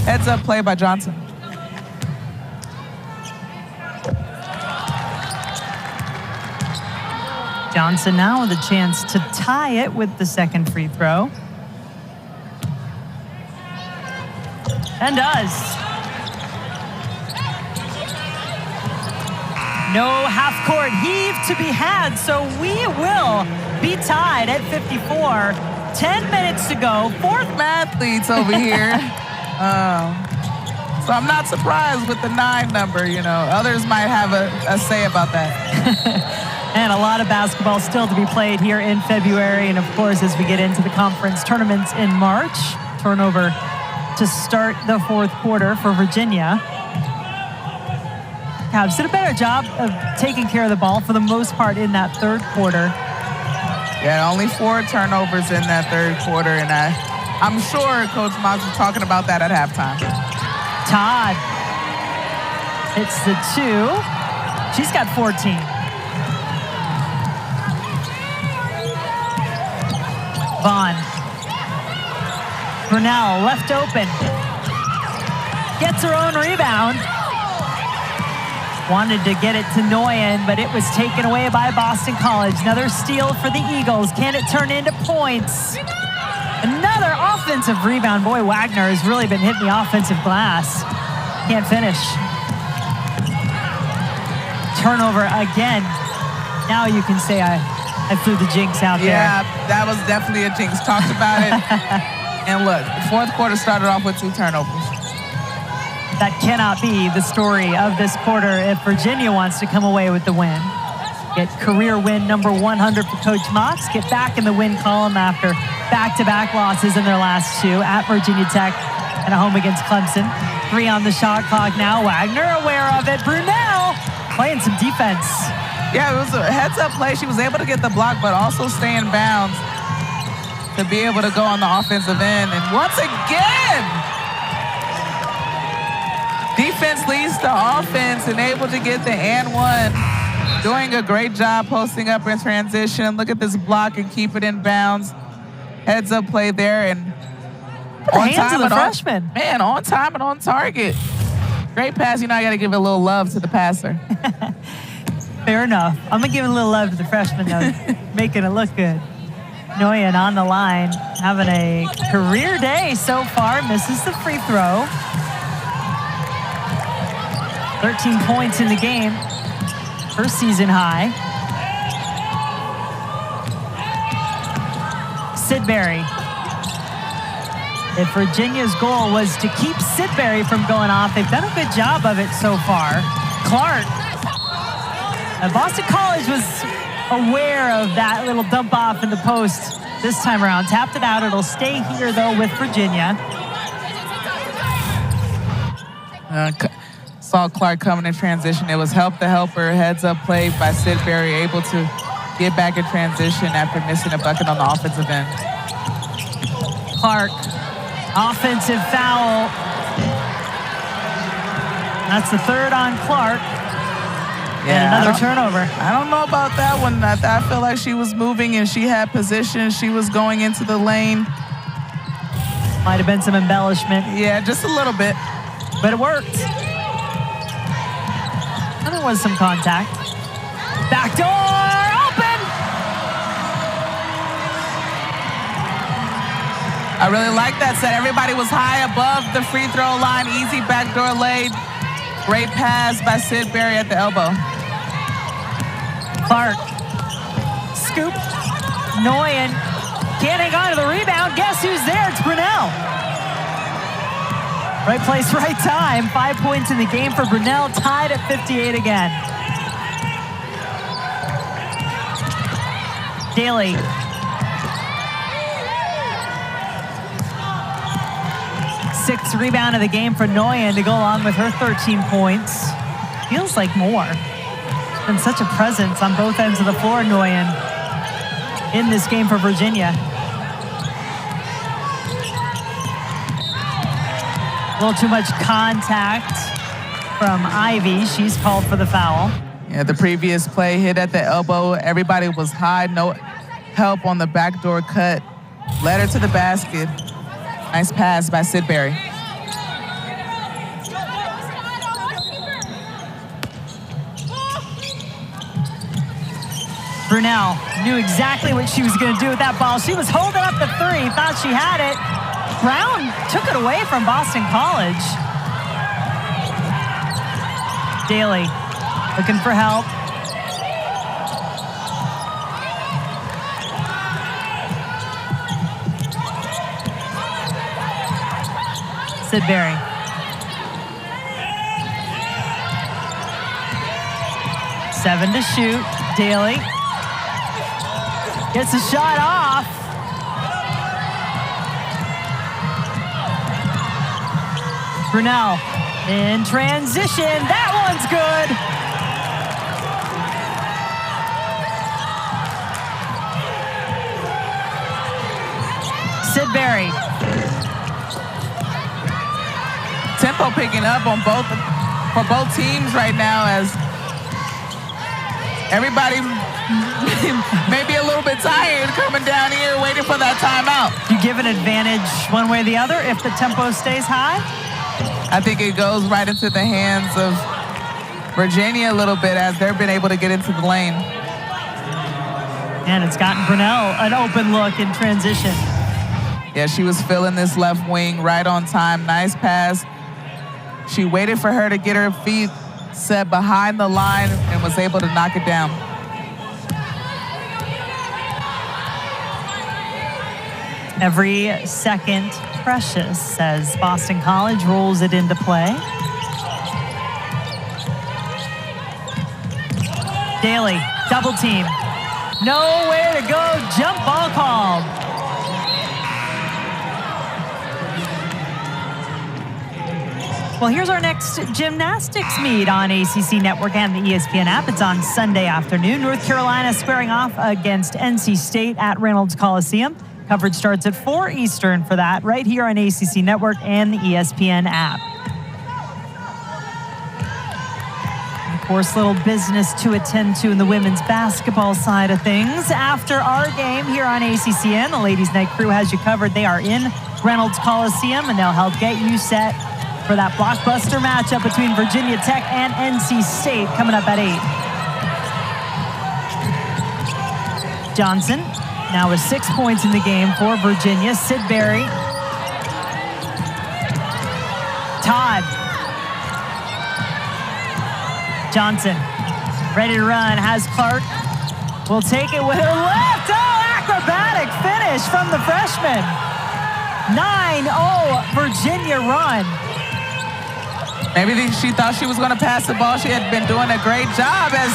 Heads up play by Johnson. Johnson now with a chance to tie it with the second free throw. And does. No half-court heave to be had, so we will be tied at 54. 10 minutes to go. Fourth Mathletes over here. So I'm not surprised with the 9 number, you know. Others might have a say about that. And a lot of basketball still to be played here in February. And, of course, as we get into the conference tournaments in March, turnover to start the fourth quarter for Virginia. Cavs did a better job of taking care of the ball for the most part in that third quarter. Yeah, only 4 turnovers in that third quarter, and I'm sure Coach Moggs was talking about that at halftime. Todd hits the 2. She's got 14. Vaughn. Brunel left open. Gets her own rebound. Wanted to get it to Nguyen, but it was taken away by Boston College. Another steal for the Eagles. Can it turn into points? Another offensive rebound. Boy, Wagner has really been hitting the offensive glass. Can't finish. Turnover again. Now you can say I flew the jinx out there. Yeah, that was definitely a jinx. Talked about it. And look, the fourth quarter started off with 2 turnovers. That cannot be the story of this quarter if Virginia wants to come away with the win. Get career win number 100 for Coach Moggs. Get back in the win column after back-to-back losses in their last 2 at Virginia Tech and a home against Clemson. 3 on the shot clock now. Wagner aware of it. Brunel playing some defense. Yeah, it was a heads-up play. She was able to get the block, but also stay in bounds to be able to go on the offensive end. And once again, defense leads to offense and able to get the and one. Doing a great job posting up in transition. Look at this block and keep it in bounds. Heads up play there and on time of the freshman. Man, on time and on target. Great pass. You know, I got to give a little love to the passer. Fair enough. I'm going to give a little love to the freshman, though, making it look good. Nguyen on the line, having a career day so far. Misses the free throw. 13 points in the game. Her season high. Sidbury. If Virginia's goal was to keep Sidbury from going off, they've done a good job of it so far. Clark. And Boston College was aware of that little dump off in the post this time around. Tapped it out. It'll stay here, though, with Virginia. Saw Clark coming in transition. It was help-to-helper, heads-up play by Sidbury, able to get back in transition after missing a bucket on the offensive end. Clark, offensive foul. That's the 3rd on Clark. Yeah, and another turnover. I don't know about that one. I feel like she was moving and she had position. She was going into the lane. Might have been some embellishment. Yeah, just a little bit. But it worked. And there was some contact. Back door open! I really like that set. Everybody was high above the free throw line. Easy backdoor laid. Great pass by Sidbury at the elbow. Clark. Scoop. Nguyen. Can't hang on to the rebound. Guess who's there? It's Brunel. Right place, right time. 5 points in the game for Brunel. Tied at 58 again. Daley. Sixth rebound of the game for Nguyen to go along with her 13 points. Feels like more. It's been such a presence on both ends of the floor, Nguyen, in this game for Virginia. A little too much contact from Ivy. She's called for the foul. Yeah, the previous play hit at the elbow. Everybody was high. No help on the backdoor cut. Led her to the basket. Nice pass by Sidbury. Brunel knew exactly what she was going to do with that ball. She was holding up the three, thought she had it. Brown took it away from Boston College. Daley looking for help. Sidbury. Seven to shoot. Daley gets a shot off. Brunel in transition. That one's good. Sidbury. Tempo picking up on for both teams right now as everybody may be a little bit tired coming down here waiting for that timeout. You give an advantage one way or the other if the tempo stays high? I think it goes right into the hands of Virginia a little bit as they've been able to get into the lane. And it's gotten Brunel an open look in transition. Yeah, she was filling this left wing right on time. Nice pass. She waited for her to get her feet set behind the line and was able to knock it down. Every second precious, says Boston College, rolls it into play. Daley, double team. Nowhere to go, jump ball called. Well, here's our next gymnastics meet on ACC Network and the ESPN app. It's on Sunday afternoon. North Carolina squaring off against NC State at Reynolds Coliseum. Coverage starts at 4 Eastern for that, right here on ACC Network and the ESPN app. And of course, little business to attend to in the women's basketball side of things. After our game here on ACCN, the Ladies Night Crew has you covered. They are in Reynolds Coliseum, and they'll help get you set for that blockbuster matchup between Virginia Tech and NC State coming up at 8. Johnson now with 6 points in the game for Virginia. Sidbury. Todd. Johnson ready to run, has Clark. Will take it with her left. Oh, acrobatic finish from the freshman. 9-0 Virginia run. Maybe she thought she was going to pass the ball. She had been doing a great job as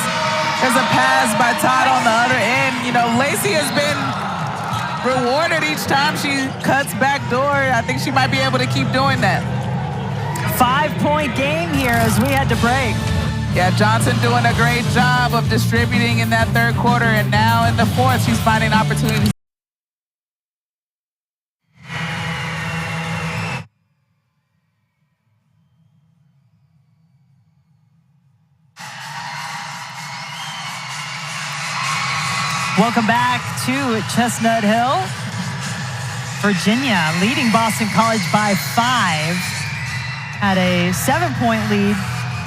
there's a pass by Todd on the other end. You know, Lacey has been rewarded each time she cuts back door. I think she might be able to keep doing that. 5-point game here as we had to break. Yeah, Johnson doing a great job of distributing in that third quarter, and now in the fourth, she's finding opportunities. Welcome back to Chestnut Hill. Virginia leading Boston College by 5. Had a 7-point lead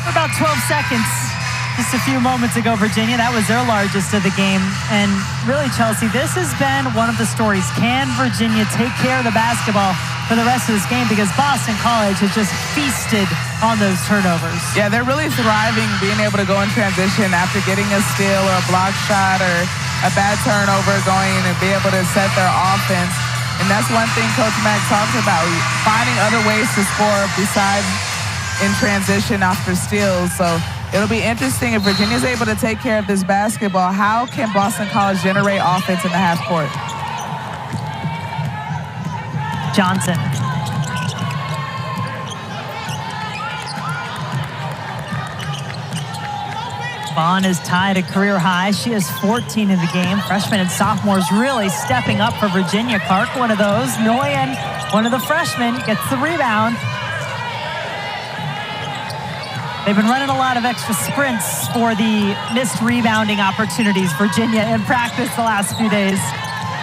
for about 12 seconds. Just a few moments ago, Virginia, that was their largest of the game. And really, Chelsea, this has been one of the stories. Can Virginia take care of the basketball for the rest of this game? Because Boston College has just feasted on those turnovers. Yeah, they're really thriving being able to go in transition after getting a steal or a block shot or a bad turnover going and be able to set their offense. And that's one thing Coach Mack talks about, finding other ways to score besides in transition after steals. So it'll be interesting if Virginia's able to take care of this basketball. How can Boston College generate offense in the half court? Johnson. Vaughn is tied a career high. She has 14 in the game. Freshmen and sophomores really stepping up for Virginia. Clark, one of those. Nguyen, one of the freshmen, gets the rebound. They've been running a lot of extra sprints for the missed rebounding opportunities. Virginia in practice the last few days.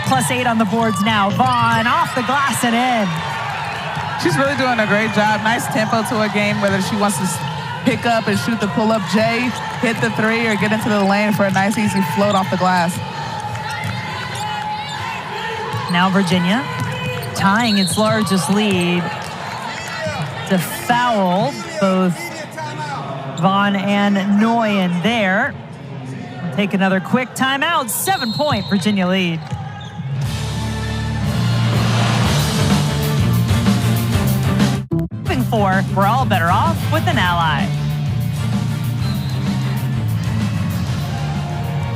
+8 on the boards now. Vaughn off the glass and in. She's really doing a great job. Nice tempo to her game, whether she wants to pick up and shoot the pull-up J, hit the three, or get into the lane for a nice, easy float off the glass. Now Virginia tying its largest lead to foul both Vaughn and Nguyen there. We'll take another quick timeout. 7-point Virginia lead. Moving forward, we're all better off with an ally.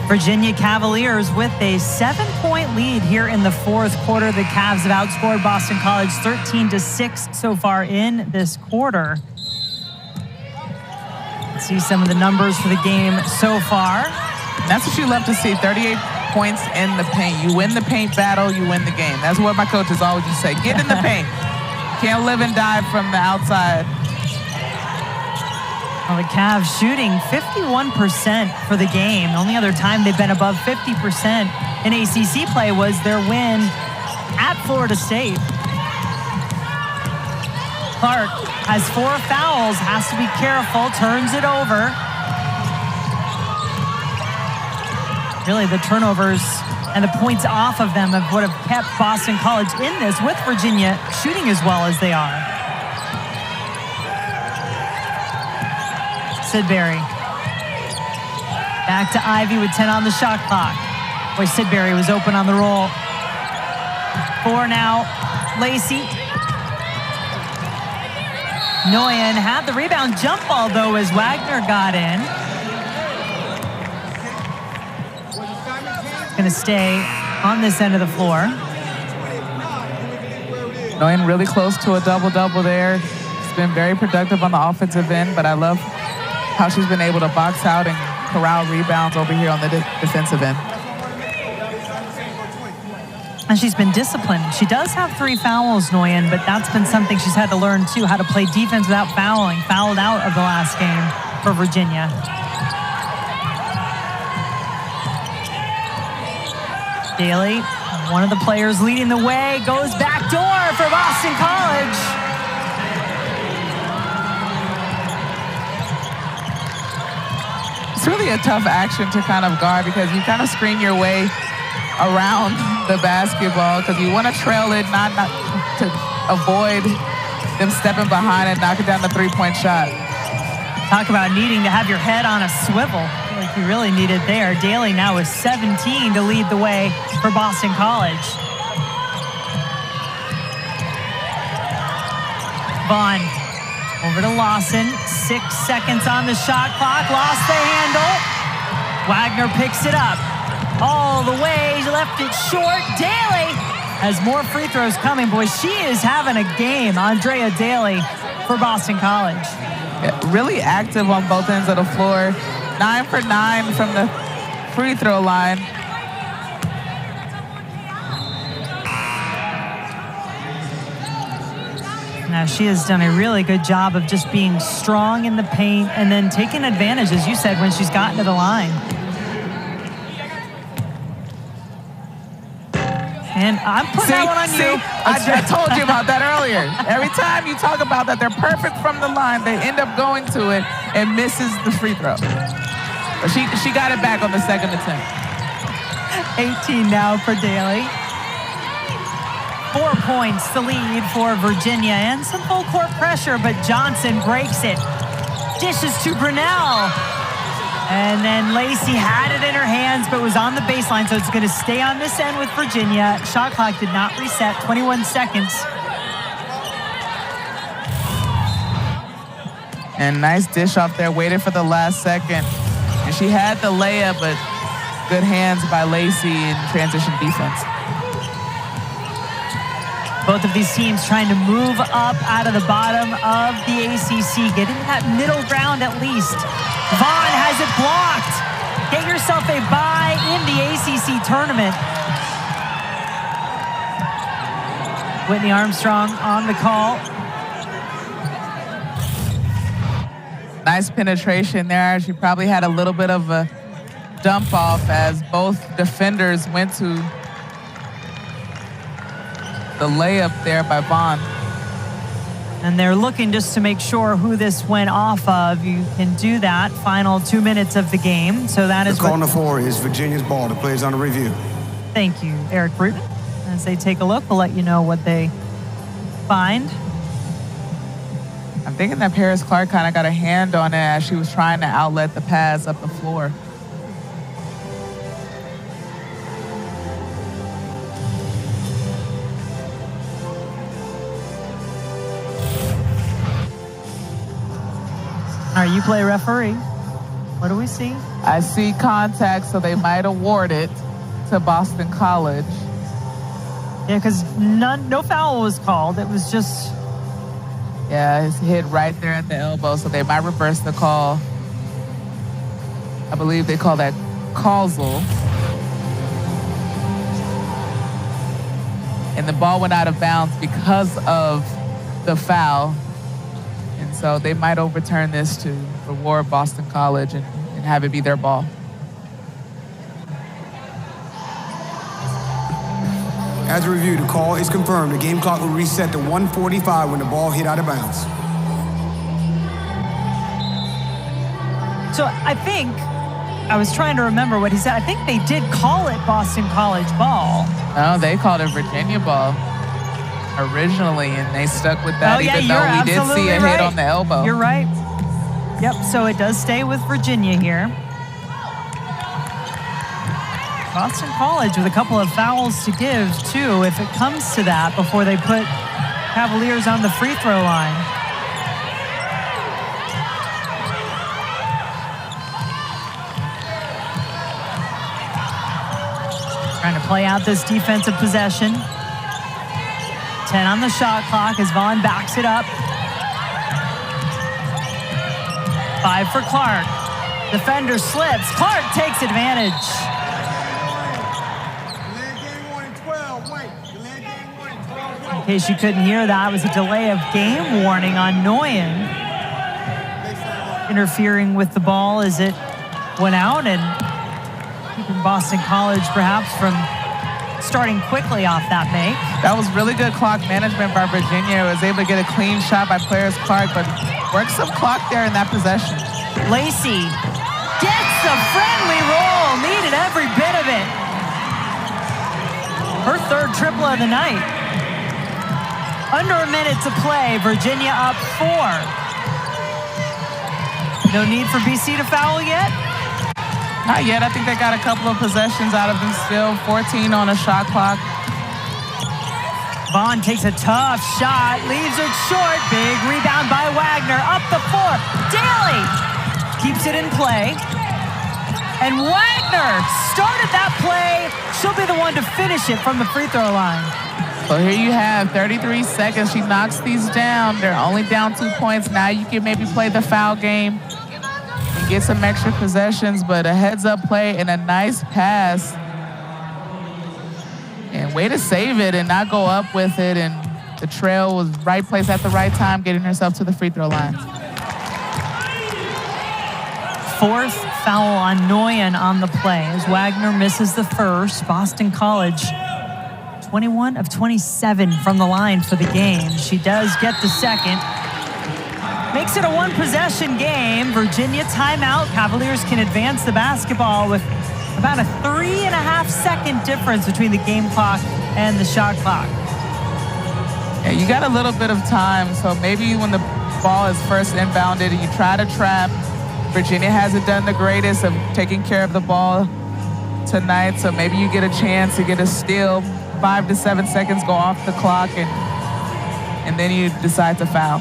Virginia Cavaliers with a 7-point lead here in the fourth quarter. The Cavs have outscored Boston College 13-6 so far in this quarter. Let's see some of the numbers for the game so far. And that's what you love to see, 38 points in the paint. You win the paint battle, you win the game. That's what my coaches always used to say. Get in the paint. Can't live and die from the outside. Well, the Cavs shooting 51% for the game. The only other time they've been above 50% in ACC play was their win at Florida State. Clark has 4 fouls, has to be careful, turns it over. Really, the turnovers and the points off of them would have kept Boston College in this, with Virginia shooting as well as they are. Sidbury. Back to Ivy with 10 on the shot clock. Boy, Sidbury was open on the roll. 4 now, Lacey. Nguyen had the rebound jump ball, though, as Wagner got in. Going to stay on this end of the floor. Nguyen really close to a double-double there. It's been very productive on the offensive end, but I love how she's been able to box out and corral rebounds over here on the defensive end. And she's been disciplined. She does have 3 fouls, Nguyen, but that's been something she's had to learn too, how to play defense without fouling. Fouled out of the last game for Virginia. Daley, one of the players leading the way, goes back door for Boston College. It's really a tough action to kind of guard because you kind of screen your way around the basketball because you want to trail it, not to avoid them stepping behind and knocking down the three-point shot. Talk about needing to have your head on a swivel, like you really need it there. Daley now with 17 to lead the way for Boston College. Vaughn over to Lawson. 6 seconds on the shot clock. Lost the handle. Wagner picks it up. All the way. Left it short. Daley has more free throws coming. Boy, she is having a game. Andrea Daley for Boston College. Yeah, really active on both ends of the floor. 9 for 9 from the free throw line. Now, she has done a really good job of just being strong in the paint and then taking advantage, as you said, when she's gotten to the line. And I'm putting that one on you. I told you about that earlier. Every time you talk about that they're perfect from the line, they end up going to it and misses the free throw. But she got it back on the second attempt. 18 now for Daley. 4 points the lead for Virginia, and some full court pressure, but Johnson breaks it. Dishes to Brunel. And then Lacey had it in her hands, but was on the baseline, so it's going to stay on this end with Virginia. Shot clock did not reset, 21 seconds. And nice dish off there, waited for the last second. And she had the layup, but good hands by Lacey in transition defense. Both of these teams trying to move up out of the bottom of the ACC, getting that middle ground at least. Vaughn has it blocked. Get yourself a bye in the ACC tournament. Whitney Armstrong on the call. Nice penetration there. She probably had a little bit of a dump off as both defenders went to the layup there by Vaughn. And they're looking just to make sure who this went off of. You can do that. Final 2 minutes of the game. So that is the call on the floor is Virginia's ball. The play is under review. Thank you, Eric Bruton. As they take a look, we'll let you know what they find. I'm thinking that Paris Clark kind of got a hand on it as she was trying to outlet the pass up the floor. All right, you play referee. What do we see? I see contact, so they might award it to Boston College. Yeah, because no foul was called. It was just... Yeah, it's hit right there at the elbow, so they might reverse the call. I believe they call that causal. And the ball went out of bounds because of the foul. And so they might overturn this to reward Boston College and have it be their ball. As a review, the call is confirmed. The game clock will reset to 1:45 when the ball hit out of bounds. So I think, I was trying to remember what he said. I think they did call it Boston College ball. No, they called it Virginia ball originally, and they stuck with that, even though we did see a hit on the elbow. You're right. Yep, so it does stay with Virginia here. Boston College with a couple of fouls to give, too, if it comes to that, before they put Cavaliers on the free throw line. Trying to play out this defensive possession. 10 on the shot clock as Vaughn backs it up. 5 for Clark. Defender slips. Clark takes advantage. In case you couldn't hear that, it was a delay of game warning on Nguyen, interfering with the ball as it went out and keeping Boston College perhaps from starting quickly off that make. That was really good clock management by Virginia. Was able to get a clean shot by Paris Clark, but worked some clock there in that possession. Lacey gets a friendly roll, needed every bit of it. Her third triple of the night. Under a minute to play, Virginia up 4. No need for BC to foul yet? Not yet. I think they got a couple of possessions out of them still. 14 on a shot clock. Vaughn takes a tough shot, leaves it short. Big rebound by Wagner, up the floor. Daley keeps it in play. And Wagner started that play. She'll be the one to finish it from the free throw line. So here you have 33 seconds. She knocks these down. They're only down 2 points. Now you can maybe play the foul game and get some extra possessions, but a heads-up play and a nice pass. And way to save it and not go up with it. And the trail was right place at the right time, getting herself to the free throw line. 4th foul on Nguyen on the play as Wagner misses the first. Boston College 21 of 27 from the line for the game. She does get the second. Makes it a 1-possession game. Virginia timeout. Cavaliers can advance the basketball with about a 3.5-second difference between the game clock and the shot clock. Yeah, you got a little bit of time, so maybe when the ball is first inbounded and you try to trap, Virginia hasn't done the greatest of taking care of the ball tonight, so maybe you get a chance to get a steal. 5 to 7 seconds go off the clock, and then you decide to foul.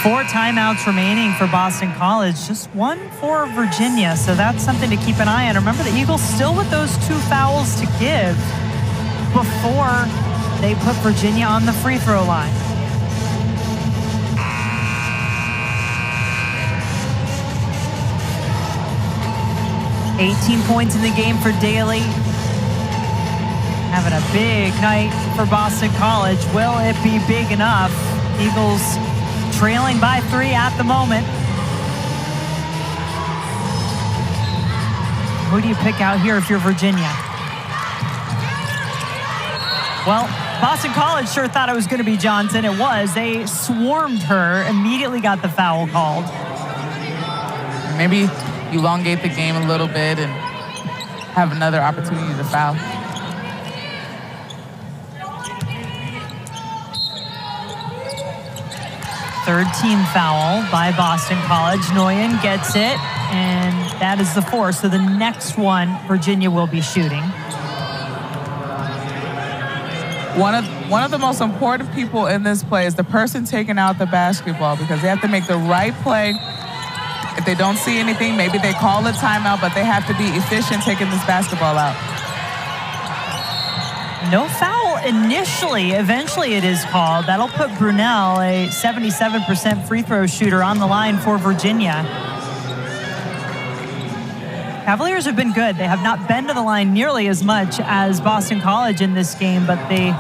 4 timeouts remaining for Boston College, just 1 for Virginia, so that's something to keep an eye on. Remember, the Eagles still with those 2 fouls to give before they put Virginia on the free throw line. $18 points in the game for Daley. Having a big night for Boston College. Will it be big enough? Eagles trailing by 3 at the moment. Who do you pick out here if you're Virginia? Well, Boston College sure thought it was going to be Johnson. It was. They swarmed her, immediately got the foul called. Maybe elongate the game a little bit and have another opportunity to foul. Third team foul by Boston College. Nguyen gets it, and that is the fourth. So the next one, Virginia will be shooting. One of the most important people in this play is the person taking out the basketball, because they have to make the right play. If they don't see anything, maybe they call a timeout, but they have to be efficient taking this basketball out. No foul initially. Eventually it is called. That'll put Brunel, a 77% free throw shooter, on the line for Virginia. Cavaliers have been good. They have not been to the line nearly as much as Boston College in this game, but they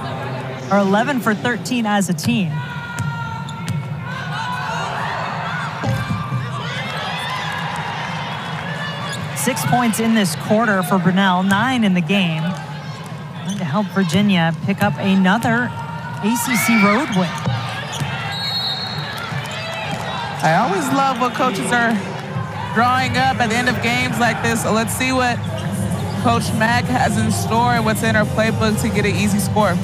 are 11 for 13 as a team. Six points in this quarter for Brunel, 9 in the game. And to help Virginia pick up another ACC road win. I always love what coaches are drawing up at the end of games like this. So let's see what Coach Mack has in store and what's in her playbook to get an easy score.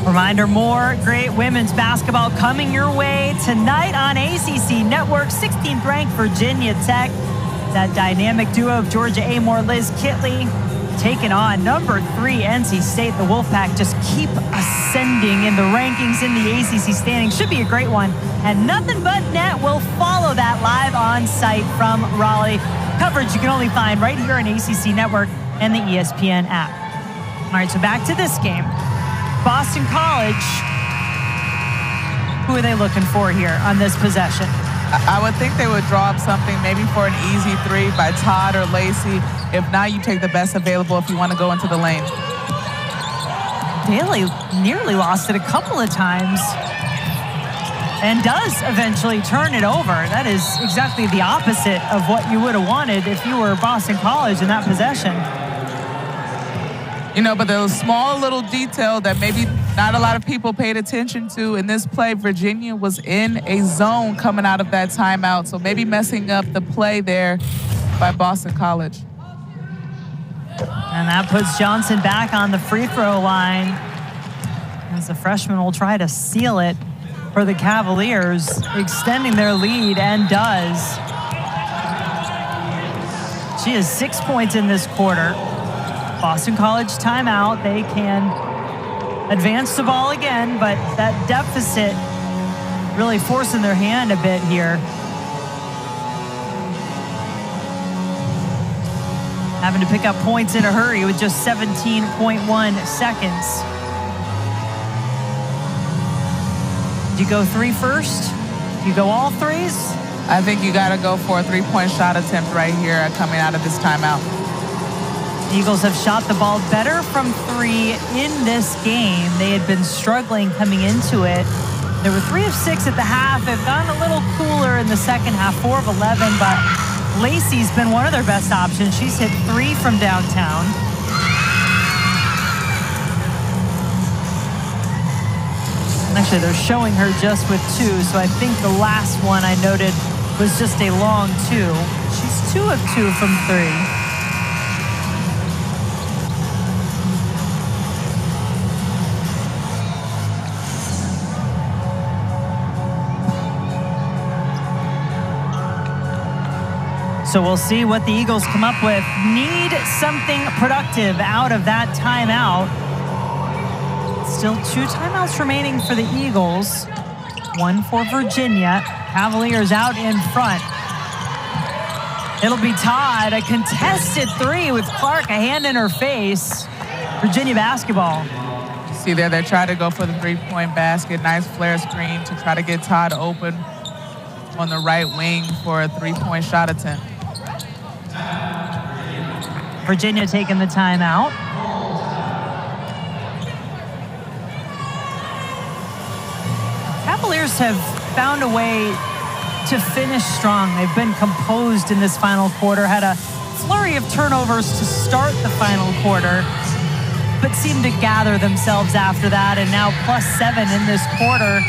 Reminder, more great women's basketball coming your way tonight on ACC Network. 16th ranked Virginia Tech. That dynamic duo of Georgia Amore, Liz Kitley, taking on number 3 NC State. The Wolfpack just keep ascending in the rankings in the ACC standings. Should be a great one. And Nothing But Net will follow that live on site from Raleigh. Coverage you can only find right here on ACC Network and the ESPN app. All right, so back to this game. Boston College, who are they looking for here on this possession? I would think they would draw up something maybe for an easy 3 by Todd or Lacey. If not, you take the best available if you want to go into the lane. Daley nearly lost it a couple of times and does eventually turn it over. That is exactly the opposite of what you would have wanted if you were Boston College in that possession. You know, but there was small little detail that maybe not a lot of people paid attention to in this play. Virginia was in a zone coming out of that timeout, so maybe messing up the play there by Boston College. And that puts Johnson back on the free throw line as the freshman will try to seal it for the Cavaliers, extending their lead, and does. She has 6 points in this quarter. Boston College timeout. They can advance the ball again, but that deficit really forcing their hand a bit here. Having to pick up points in a hurry with just 17.1 seconds. Do you go 3 first? Do you go all 3s? I think you got to go for a 3-point shot attempt right here coming out of this timeout. The Eagles have shot the ball better from 3 in this game. They had been struggling coming into it. They were 3 of 6 at the half. They've gotten a little cooler in the second half, 4 of 11, but Lacey's been one of their best options. She's hit 3 from downtown. Actually, they're showing her just with 2, so I think the last one I noted was just a long 2. She's 2 of 2 from 3. So we'll see what the Eagles come up with. Need something productive out of that timeout. Still 2 timeouts remaining for the Eagles. 1 for Virginia. Cavaliers out in front. It'll be Todd, a contested 3 with Clark, a hand in her face. Virginia basketball. See there, they try to go for the 3-point basket. Nice flare screen to try to get Todd open on the right wing for a 3-point shot attempt. Virginia taking the timeout. Cavaliers have found a way to finish strong. They've been composed in this final quarter, had a flurry of turnovers to start the final quarter. but seemed to gather themselves after that, and now +7 in this quarter.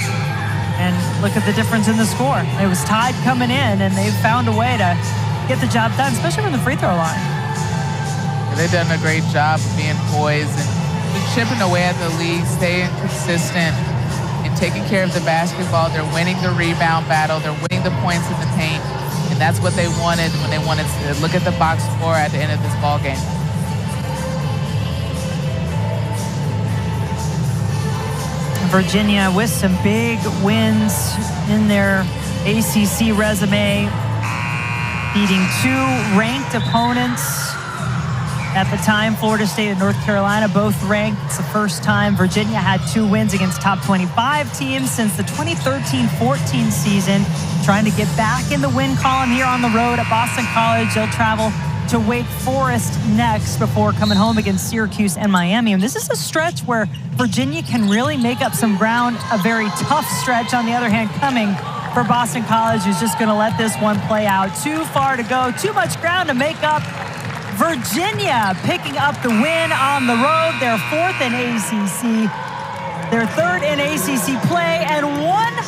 And look at the difference in the score. It was tied coming in, and they've found a way to get the job done, especially from the free throw line. They've done a great job of being poised and chipping away at the lead, staying consistent and taking care of the basketball. They're winning the rebound battle. They're winning the points in the paint. And that's what they wanted when they wanted to look at the box score at the end of this ball game. Virginia with some big wins in their ACC resume, beating 2 ranked opponents at the time, Florida State and North Carolina, both ranked. It's the first time Virginia had 2 wins against top 25 teams since the 2013-14 season. Trying to get back in the win column here on the road at Boston College. They'll travel to Wake Forest next before coming home against Syracuse and Miami. And this is a stretch where Virginia can really make up some ground. A very tough stretch, on the other hand, coming for Boston College, who's just going to let this one play out. Too far to go, too much ground to make up. Virginia picking up the win on the road. They're 4th in ACC, their 3rd in ACC play, and 1